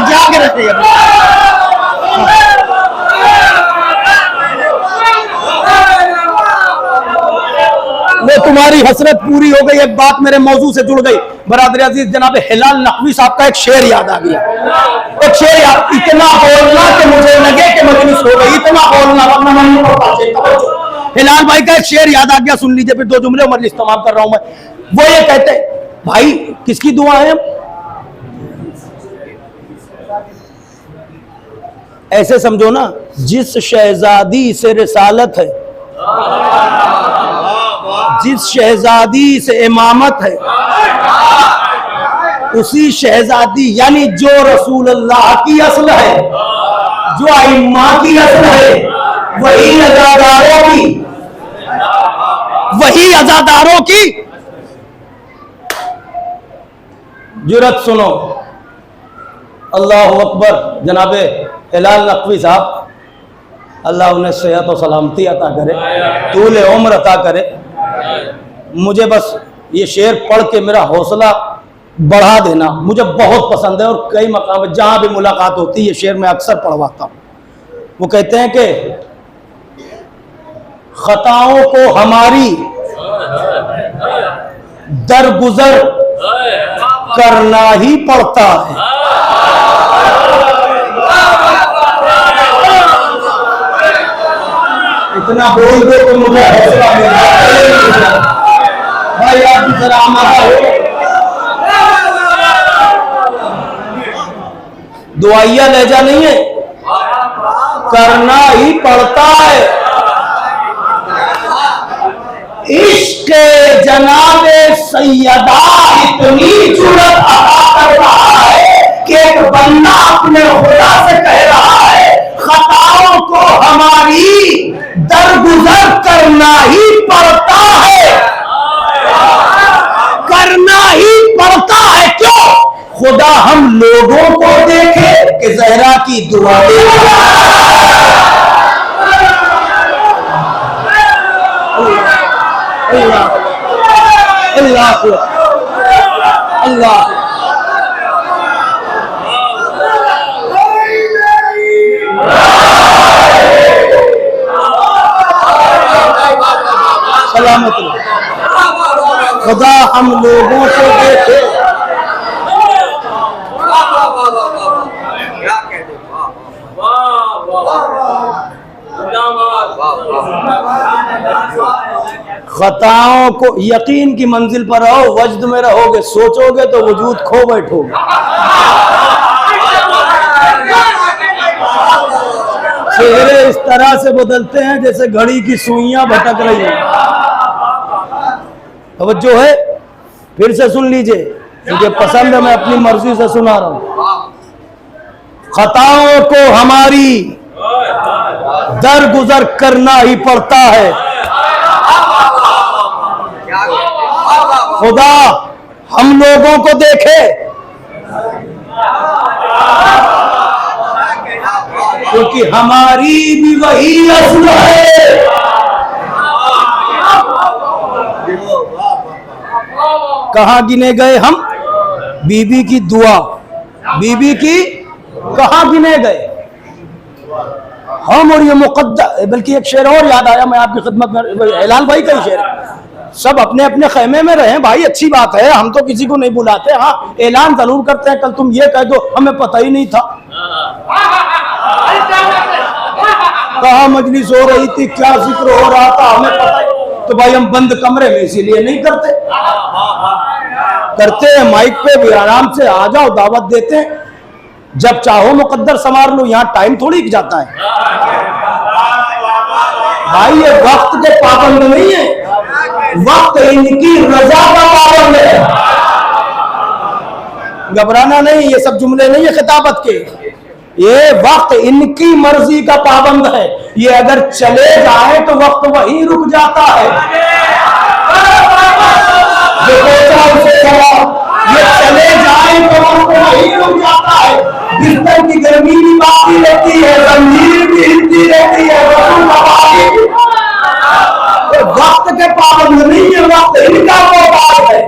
जाग रहे वो तुम्हारी हसरत पूरी हो गई। एक बात मेरे मौजू से जुड़ गई। बरादर अजीज, जनाब हिलाल नकवी साहब का एक शेर याद आ गया। एक शेर याद, इतना बोलना कि मुझे लगे कि मजलिस हो गई, इतना बोलना अपना मन में पड़ता है। हिलाल भाई का एक शेर याद आ गया, सुन लीजिए, फिर दो जुमले मजलिस तमाम कर रहा हूं मैं। वो ये कहते, भाई किसकी दुआ है? ऐसे समझो ना, जिस शहजादी से रिसालत है, जिस शहजादी से इमामत है, उसी शहजादी यानी जो रसूल अल्लाह की असल है, जो अइम्मा की असल है, वही अज़ादारों की, वही अज़ादारों की जुरत सुनो। अल्लाहु अकबर। जनाबे हिलाल नकवी साहब अल्लाह उन्हें सेहत और सलामती अता करे, तूल उम्र अता करे। मुझे बस ये शेर पढ़ के मेरा हौसला बढ़ा देना, मुझे बहुत पसंद है और कई मकाम जहाँ भी मुलाकात होती है ये शेर मैं अक्सर पढ़वाता हूँ। वो कहते हैं कि खताओं को हमारी दरगुजर करना ही पड़ता है। इतना बोल दो तो मुझे हौसला मिला। भाई आप जरा हमारा हो, दुआइया लहजा नहीं है, करना ही पड़ता है। इश्क जनाबे सैयदा इतनी जुर्रत अता कर रहा है कि एक बंदा अपने खुदा से कह रहा है खताओं को हमारी दरगुजर करना ही पड़ता है, करना ही पड़ता है। क्यों? खुदा हम लोगों को देखे कि जहरा की दुआ दे। अल्लाह अल्लाह अल्लाह सलामत खुदा हम लोगों को देखे। खताओं को यकीन की मंजिल पर रहो, वजद में रहोगे, सोचोगे तो वजूद खो बैठोगे। चेहरे इस तरह से बदलते हैं जैसे घड़ी की सुइयां भटक रही हैं। तवज्जो है, फिर से सुन लीजिए, मुझे पसंद है, मैं अपनी मर्जी से सुना रहा हूं। खताओं को हमारी दरगुजर करना ही पड़ता है। खुदा हम लोगों को देखे, क्योंकि हमारी भी वही असल है। कहां गिने गए हम? बीबी की दुआ, बीबी की कहां गिने गए हम? और ये मुकद्दर, बल्कि एक शेर और याद आया, मैं आपकी खिदमत में, हिलाल भाई का ही शेर। सब अपने अपने खेमे में रहें भाई, अच्छी बात है, हम तो किसी को नहीं बुलाते। हाँ, ऐलान जरूर करते हैं, कल तुम ये कह दो हमें पता ही नहीं था। कहाँ मजलिस हो रही थी, क्या जिक्र हो रहा था, हमें पता ही। तो भाई हम बंद कमरे में इसीलिए नहीं करते, करते हैं माइक पे भी, आराम से आ जाओ, दावत देते हैं, जब चाहो मुकद्दर संवार लो। यहाँ टाइम थोड़ी जाता है भाई, ये वक्त के पाबंद नहीं है, वक्त इनकी रजा का पाबंद है। घबराना नहीं, ये सब जुमले नहीं है खिताबत के, ये वक्त इनकी मर्जी का पाबंद है। ये अगर चले जाए तो वक्त वहीं रुक जाता है। जो सोचा उसे चला, ये चले जाए तो वक्त वहीं रुक जाता है। बिस्तर की गर्मी भी बाकी रहती है, जंजीर भी हिलती रहती है, वक्त के पाबंद नहीं है, वक्त इनका मोहताज है।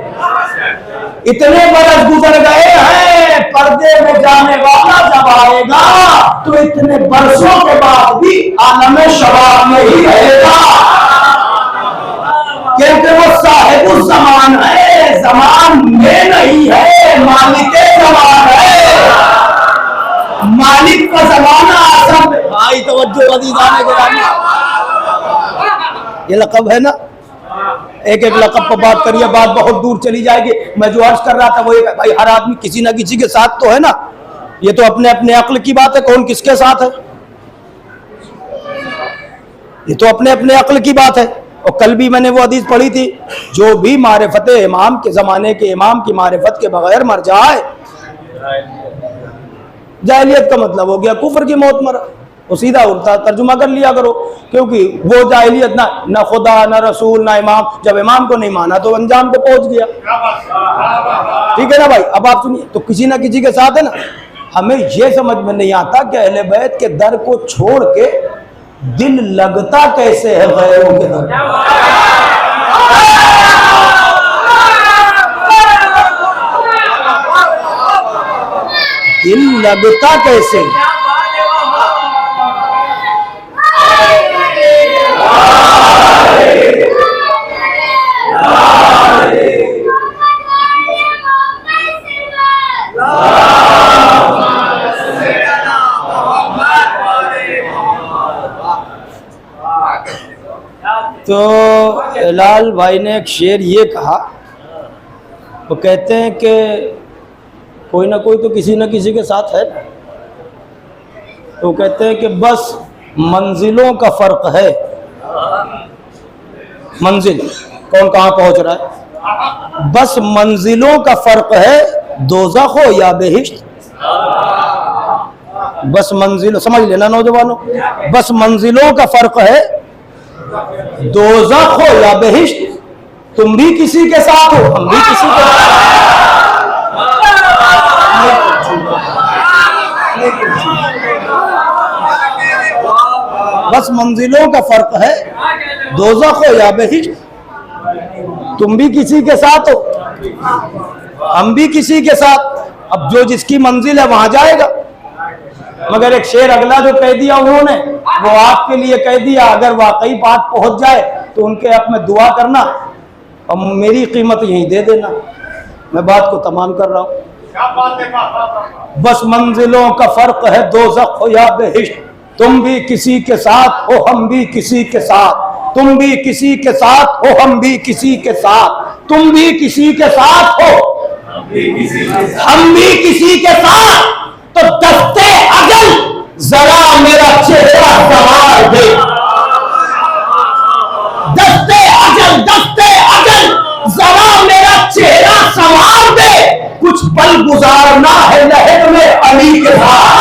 इतने बरस गुजर गए हैं, पर्दे में जाने वाला जब आएगा तो इतने बरसों के बाद भी आलम शबाब में ही रहेगा, क्योंकि वो साहिब ज़मान है, ज़मान में नहीं है, मालिक ज़मान है, मालिक का ज़माना सब। भाई तवज्जो अज़ीज़ान गिरामी, ये लक़ब है ना, एक एक लक़ब पर बात करिए, बात बहुत दूर चली जाएगी। मैं जो अर्ज कर रहा था वो एक, भाई हर आदमी किसी ना किसी के साथ तो है ना, ये तो अपने अपने अक्ल की बात है, कौन किसके साथ है, ये तो अपने अपने अक्ल की बात है। और कल भी मैंने वो हदीस पढ़ी थी, जो भी मारिफत इमाम के ज़माने के इमाम की मारिफत के बगैर मर जाए, जाहिलियत का मतलब हो गया कुफर की मौत मरा। वो सीधा उल्टा तर्जुमा कर लिया करो, क्योंकि वो जाहिलियत ना खुदा ना रसूल ना इमाम, जब इमाम को नहीं माना तो अंजाम को पहुंच गया। ठीक है ना भाई? अब आप सुनिए, तो किसी ना किसी के साथ है ना, हमें ये समझ में नहीं आता कि अहले बैत के दर को छोड़ के दिल लगता कैसे है गैरों के दर। दिल लगता कैसे, तो हिलाल भाई ने एक शेर ये कहा, वो कहते हैं कि कोई ना कोई तो किसी न किसी के साथ है ना, तो कहते हैं कि बस मंजिलों का फ़र्क है। मंजिल कौन कहाँ पहुँच रहा है, बस मंजिलों का फ़र्क है, दोज़ख हो या बेहिश्त। बस मंजिलों, समझ लेना नौजवानों, बस मंजिलों का फ़र्क है, दोज़ख हो या बेहिश्त। तुम भी किसी के साथ हो, हम भी किसी के साथ। बस मंजिलों का फर्क है, दोज़ख हो या बेहिश्त। तुम भी किसी के साथ हो, हम भी किसी के साथ। अब जो जिसकी मंजिल है वहां जाएगा। मगर एक शेर अगला जो कह दिया उन्होंने, वो आपके लिए कह दिया, अगर वाकई बात पहुंच जाए तो उनके हक में दुआ करना और मेरी कीमत यहीं दे देना। मैं बात को तमाम कर रहा हूं। बस मंजिलों का फर्क है, दोज़ख हो या बेहिश्त। तुम भी किसी के साथ हो, हम भी किसी के साथ। तुम भी किसी के साथ हो, हम भी किसी के साथ। तुम भी किसी के साथ हो, हम भी किसी के साथ। तो दस्ते अजल जरा मेरा चेहरा संवार दे। दस्ते अजल जरा मेरा चेहरा संवार दे। कुछ पल गुजारना है लहर में अली के साथ।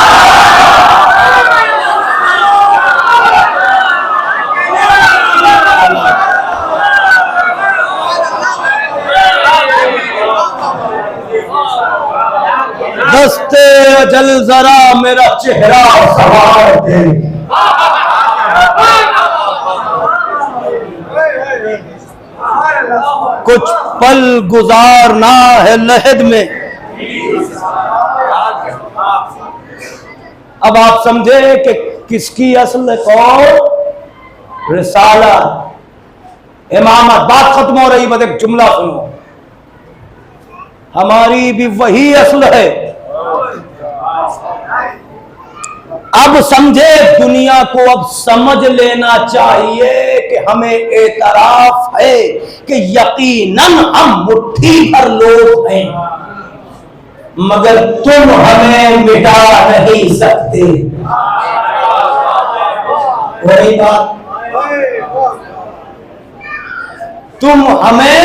दस्ते अजल जरा मेरा चेहरा संवार दे। कुछ पल गुजारना है लहद में। अब आप समझे कि किसकी असल कौन रिसाला, इमामत। बात खत्म हो रही, बस एक जुमला सुनो, हमारी भी वही असल है। अब समझे दुनिया को, अब समझ लेना चाहिए कि हमें एतराफ है कि यकीनन हम मुट्ठी भर लोग हैं, मगर तुम हमें मिटा नहीं सकते। वही बात, तुम हमें,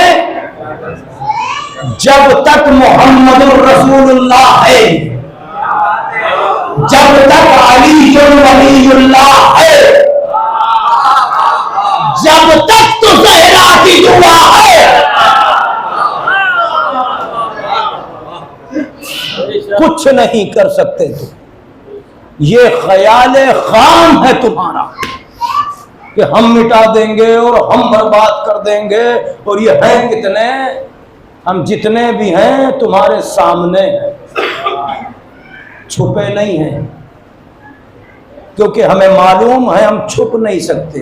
जब तक मोहम्मदुर रसूलुल्लाह है, जब तक वलीयुल्लाह है, जब तक तो ज़हरा की दुआ है, कुछ नहीं कर सकते तुम। ये ख्याल खाम है तुम्हारा कि हम मिटा देंगे और हम बर्बाद कर देंगे। और ये हैं कितने, हम जितने भी हैं तुम्हारे सामने हैं, छुपे नहीं हैं, क्योंकि हमें मालूम है हम छुप नहीं सकते,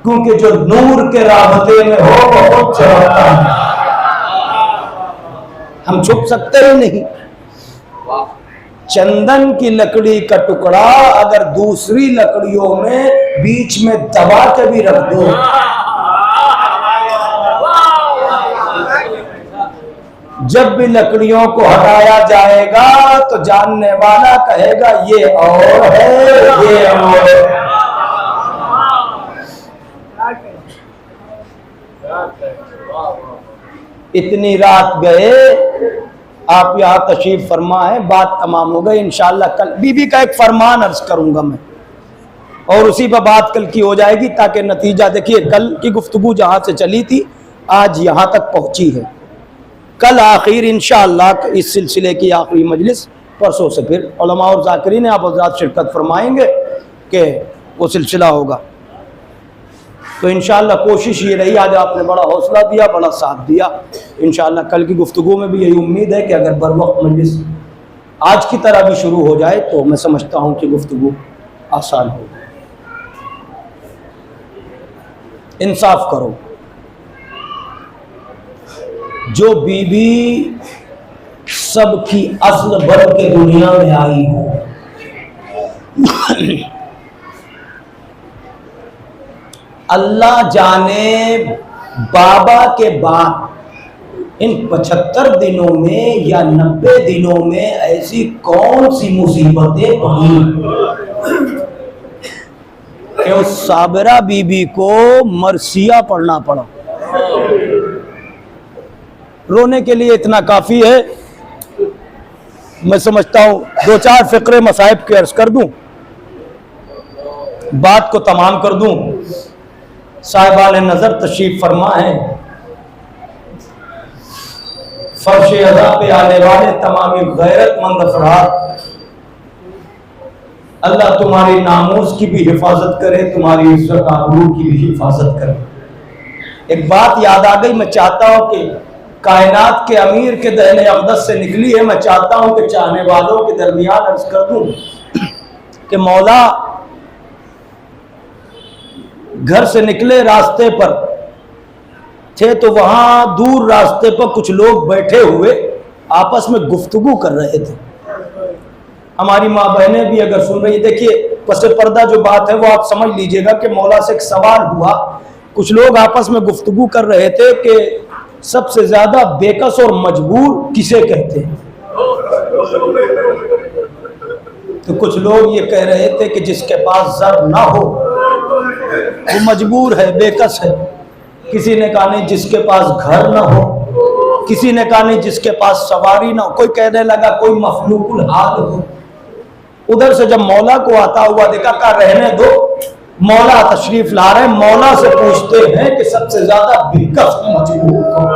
क्योंकि जो नूर के राबते में हो बहुत चलता है, हम छुप सकते ही नहीं। चंदन की लकड़ी का टुकड़ा अगर दूसरी लकड़ियों में बीच में दबा के भी रख दो, जब भी लकड़ियों को हटाया जाएगा तो जानने वाला कहेगा ये और है, ये और है। इतनी रात गए, आप यहाँ तशरीफ फरमा है, बात तमाम हो गई। इंशाअल्लाह कल बीबी का एक फरमान अर्ज करूंगा मैं, और उसी पर बात कल की हो जाएगी, ताकि नतीजा देखिए, कल की गुफ्तगू जहाँ से चली थी आज यहाँ तक पहुँची है। कल आखिर इंशाअल्लाह इस सिलसिले की आखिरी मजलिस, परसों से फिर उलमा और ज़ाकिरीन आप हज़रात शिरकत फरमाएंगे कि वो सिलसिला होगा। तो इंशाअल्लाह कोशिश ये रही, आज आपने बड़ा हौसला दिया, बड़ा साथ दिया। इंशाअल्लाह कल की गुफ्तगू में भी यही उम्मीद है कि अगर बर वक्त मजलिस आज की तरह भी शुरू हो जाए तो मैं समझता हूँ कि गुफ्तगू आसान होगी। इंसाफ करो, जो बीवी सबकी असल बन के दुनिया में आई हो, अल्लाह जाने बाबा के बाद इन 75 दिनों में या 90 दिनों में ऐसी कौन सी मुसीबतें पड़ी कि उस साबिरा बीबी को मरसिया पढ़ना पड़ा। रोने के लिए इतना काफ़ी है। मैं समझता हूँ 2-4 फ़िक्रे मसाइब के अर्ज कर दूँ, बात को तमाम कर दूँ। साहिबान नज़र तशरीफ फरमा है, फर्श अज़ा पे आने वाले तमामी गैरतमंद अफराद, अल्लाह तुम्हारी नामूस की भी हिफाजत करे, तुम्हारी इज्जत आबरू की भी हिफाजत करे। एक बात याद आ गई, मैं चाहता हूँ कि कायनात के अमीर के दहने अक़दस से निकली है, मैं चाहता हूँ कि चाहने वालों के दरमियान अर्ज कर दूँ कि मौला घर से निकले, रास्ते पर थे तो वहां दूर रास्ते पर कुछ लोग बैठे हुए आपस में गुफ्तगू कर रहे थे। हमारी माँ बहनें भी अगर सुन रही, देखिए पसे पर्दा जो बात है वो आप समझ लीजिएगा कि मौला से एक सवाल हुआ। कुछ लोग आपस में गुफ्तगू कर रहे थे कि सबसे ज्यादा बेकस और मजबूर किसे कहते हैं। तो कुछ लोग ये कह रहे थे कि जिसके पास ज़र ना हो वो मजबूर है, बेकस है। किसी ने कहा नहीं जिसके पास घर ना हो, किसी ने कहा नहीं जिसके पास सवारी ना हो, कोई कहने लगा कोई मखलूकुल हाल हो। उधर से जब मौला को आता हुआ देखा, कहा रहने दो, मौला तशरीफ ला रहे हैं। मौला से पूछते हैं कि सबसे ज्यादा बेकस मजबूर कौन?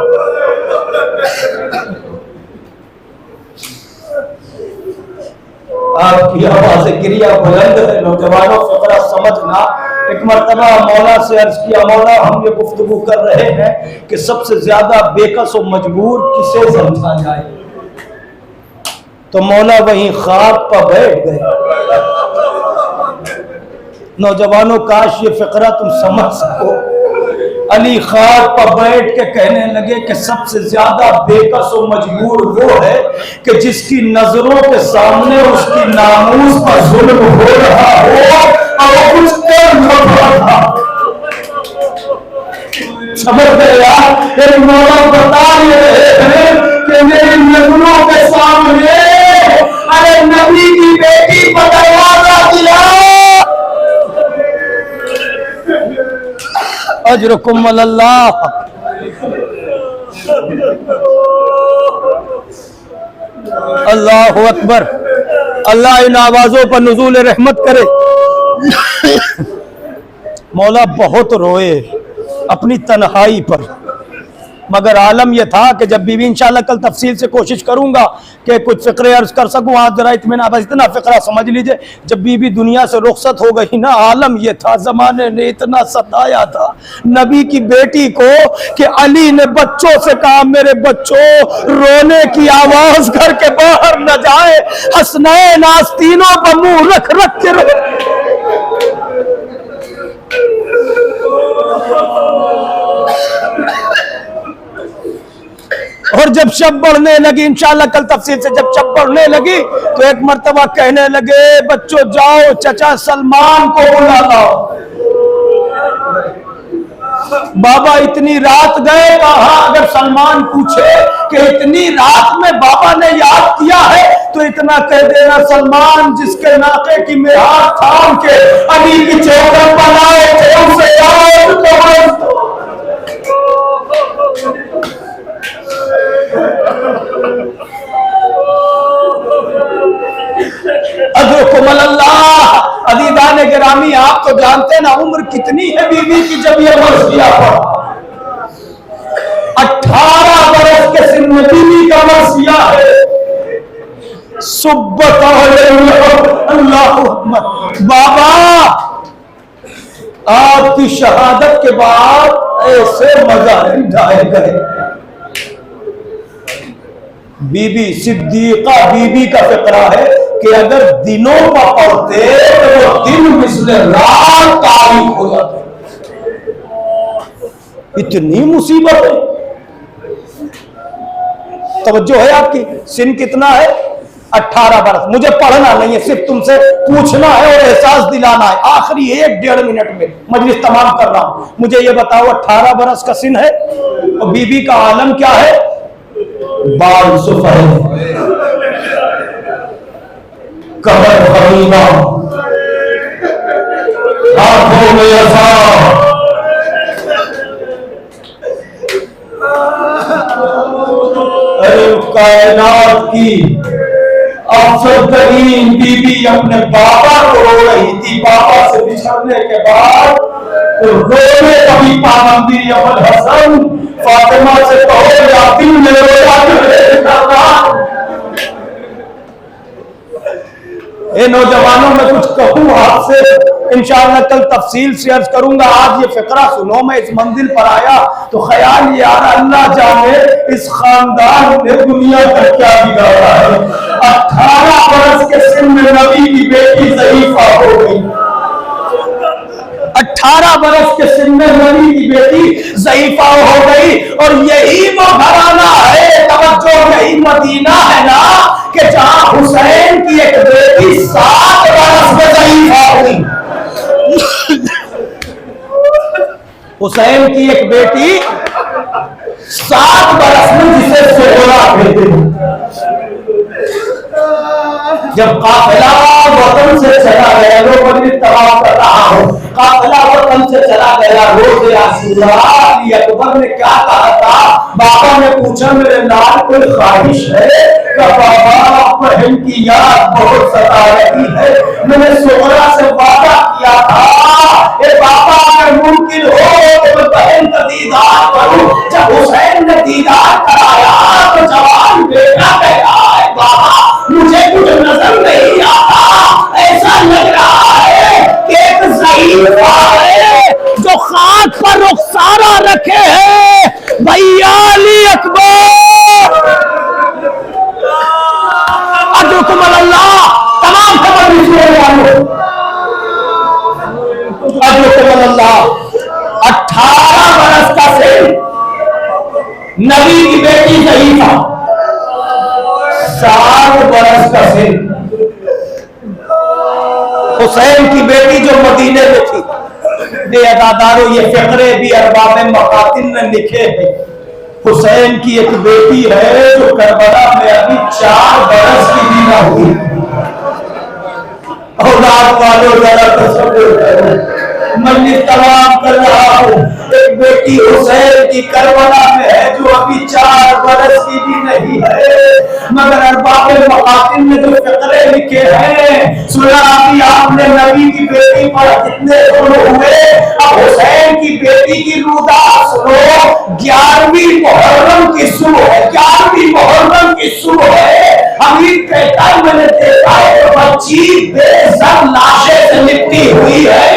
आपकी आवाज़ गिरिया बुलंद है, नौजवानों फ़िक्रा समझना। एक मरतबा मौला से अर्ज किया, मौला हम ये गुफ्तगू कर रहे हैं कि सबसे ज्यादा बेकस और मजबूर किसे समझा जाए। तो मौला वहीं खाक पर बैठ गए। नौजवानों काश ये फ़िक्रा तुम समझ सको। अली खाक पर बैठ के कहने लगे कि सबसे ज्यादा बेकस और मजबूर वो है कि जिसकी नजरों के सामने उसकी नामूस पर जुल्म हो रहा हो और कुछ कर न रहा। समझ गए यार, मौला बता रहे हैं कि मेरी नजरों के सामने अरे नबी की बेटी पर दरवाजा दिया। अजरकुम अल्लाह। अल्लाहु अकबर। अल्लाह इन आवाजों पर नुज़ूल रहमत करे। मौला बहुत रोए अपनी तन्हाई पर, मगर आलम यह था कि जब बीवी, इंशाल्लाह कल तफसील से कोशिश करूंगा कि कुछ फ़िक्रे अर्ज कर सकूं। आज जरा इत्मीनान, बस इतना फ़िक्रा समझ लीजिए, जब बीवी दुनिया से रुखसत हो गई ना, आलम यह था, ज़माने ने इतना सताया था नबी की बेटी को कि अली ने बच्चों से कहा मेरे बच्चों रोने की आवाज घर के बाहर न जाए, हसनैन आस्तीनों पर मुंह रख रख के रो। और जब शब बढ़ने लगी, इंशाल्लाह कल तफसील से, जब शब बढ़ने लगी तो एक मर्तबा कहने लगे बच्चों जाओ चचा सलमान को बुला लाओ। बाबा इतनी रात गए, कहा अगर सलमान पूछे कि इतनी रात में बाबा ने याद किया है तो इतना कह देना सलमान जिसके नाके की मेहार थाम के अली की चौखट बनाए थे उसे याद करो। अदीदान गिरामी, आप तो जानते हैं ना उम्र कितनी है बीवी की जब ये मर्सिया पड़ा। 18 बरस के सिन में बीवी का मर्सिया है। सुब्बत अल्लाह बाबा आपकी शहादत के बाद ऐसे मज़ाहिर ढाए गए। बीबी सिद्दीका बीबी का फिक्रा है कि अगर दिनों का पढ़ते तो वो दिन मिस्ल रात तारीख हो जाते। इतनी मुसीबत है। तवज्जो है आपकी। सिन कितना है? 18 बरस। मुझे पढ़ना नहीं है, सिर्फ तुमसे पूछना है और एहसास दिलाना है। आखिरी 1-1.5 मिनट में मजलिस तमाम कर रहा हूं। मुझे ये बताओ, 18 बरस का सिन है और बीबी का आलम क्या है? बाल सफेद, कमर खमीना, हाथों में असा, अरे कायनात की अफसर तरीन बीबी अपने बाबा को रो रही थी। बाबा से बिछड़ने के बाद तो रोने कभी पाबंदी। अबुल हसन फातिमा से कहो या दिल में रोया करे। ए नौजवानों, मैं कुछ कहूँ आपसे, इंशाअल्लाह कल तफसील से अर्ज करूंगा। आज ये फिक्रा सुनो। मैं इस मंजिल पर आया तो ख्याल ये आ रहा, अल्लाह जाने इस खानदान ने दुनिया का क्या बिगाड़ा है। 18 बरस के सिन में नबी की बेटी ज़ईफा हो गई। 18 बरस के सिन में नबी की बेटी ज़ईफा हो गई। और यही वो घराना है, तवज्जो, यही मदीना है ना कि जहां हुसैन की एक बेटी 7 बरस में ज़ईफा हुई। हुसैन की एक बेटी 7 बरस में, जिसे सोहरा कहते हैं। जब काफिला वतन से चला गया, लोग तबाह कर रहा हो, काफिला वतन से चला गया, रोज़े आशूरा अली अकबर ने क्या कहा था? बाबा ने पूछा, मेरे लाल कोई ख्वाहिश है? बाबा, बहन की याद बहुत सता रही है, मैंने सोहरा से वादा किया था, ए बाबा अगर मुमकिन हो तो मैं बहन का दीदार करूं। जब हुसैन ने दीदार कराया तो जवान बेटा कहता है, बाबा मुझे कुछ नजर नहीं आता, ऐसा लग रहा है कि एक ज़ईफा है जो खाक पर रुखसारा रखे है। भैया अली अकबर अजुकुम अल्लाह, तमाम खबर अजुकुम अल्लाह। 18 बरस का सिन, नबी की बेटी ज़ईफा 7 बरस का सिन, हुसैन की बेटी जो मदीने में थी। बेअदादारो, ये फिक्रे भी अरबाब मकातिन ने लिखे हैं। हुसैन की एक बेटी है जो करबला में अभी 4 बरस की भी ना हुई। औलाद वालों जरा तसव्वुर करो, मजलिस तमाम कर रहा हूँ, एक बेटी हुसैन की करबला में है जो अभी 4 बरस की भी नहीं है। मगर अरबाब मकातिन ने जो फिक्रे लिखे हैं, सुना अभी आपने नबी की बेटी पर कितने जुल्म हुए। अब हुसैन की बेटी की रुदा सुनो। 11वीं मुहर्रम की सुबह है, 11वीं मुहर्रम की सुबह है। अभी कहता है, मैंने देखा है तो बच्ची बेसर लाशे से लिपटी हुई है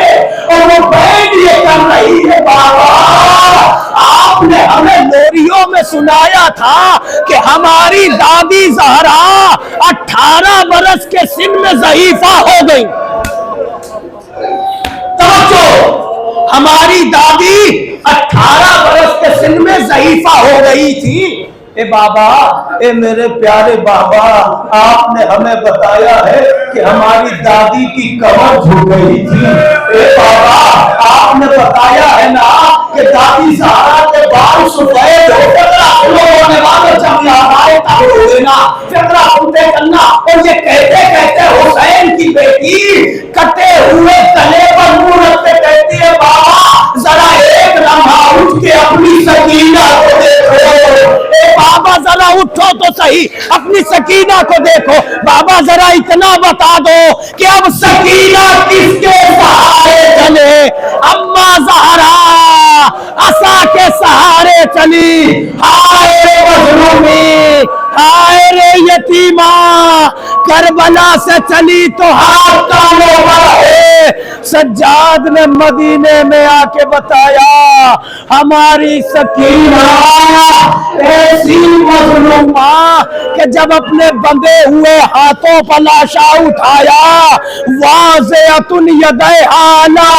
और वो बैठ ये कर रही है। बाबा, आपने हमें लोरियों में सुनाया था कि हमारी दादी ज़हरा 18 बरस के सिन में ज़ईफा हो गई। तो हमारी दादी 18 बरस के सिन में ज़ईफा हो गई थी। ए बाबा, ए मेरे प्यारे बाबा, आपने हमें बताया है कि हमारी दादी की कमर झुक गई थी। ए बाबा, आपने बताया है ना कि दादी ज़हरा के बाल सफेद होने वाले जब याद आए तब रो देना, फिक्रा सुनते करना। और ये कहते कहते हुसैन की बेटी कटे हुए गले पर मुंह रखते कहती है, बाबा जरा एक लम्हा उठ के अपनी सकीना को देखो। बाबा जरा उठो तो सही, अपनी सकीना को देखो। बाबा जरा इतना बता दो कि अब सकीना किसके सहारे चले? अम्मा ज़हरा असा के सहारे चली। हाय रे मजलूमी, हाय रे यतीमा, करबला से चली तो हाथ कानों पर है, सज्जाद ने मदीने में आके बताया हमारी सकीना ऐसी मजलूमा कि जब अपने बंधे हुए हाथों पर लाशा उठाया वाज़िअतुन यदैहा ला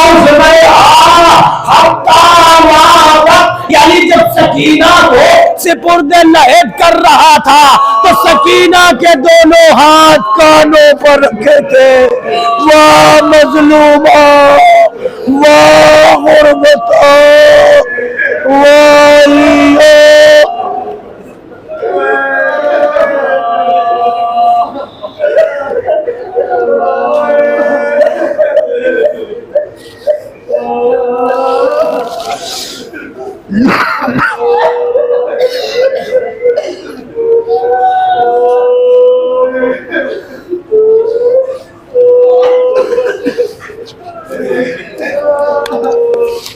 यानी जब सकीना को सिपुर्दे लहद कर रहा था तो सकीना के दोनों हाथ कानों पर रखे थे। वाह मजलूमा, वाह गुरबता, वाह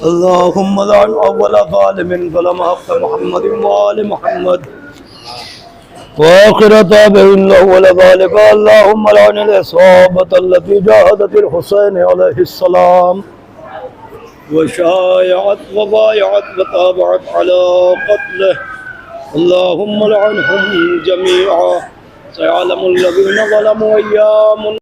अल्लाहुम्मा लअन अव्वला ज़ालिमिन ज़लम हक़्क़ मुहम्मदिन व आलि मुहम्मद व आखिरता बिहिन्नहु व ज़ालिका अल्लाहुम्मा लअन अल-इसाबत अल्लती जाहदतिल हुसैन अलैहिस्सलाम व शायअत व बायअत व ताबअत अला क़त्लिह अल्लाहुम्मा लअनहुम जमीअन सयअलमुल लज़ीना ज़लमू अय्यामुन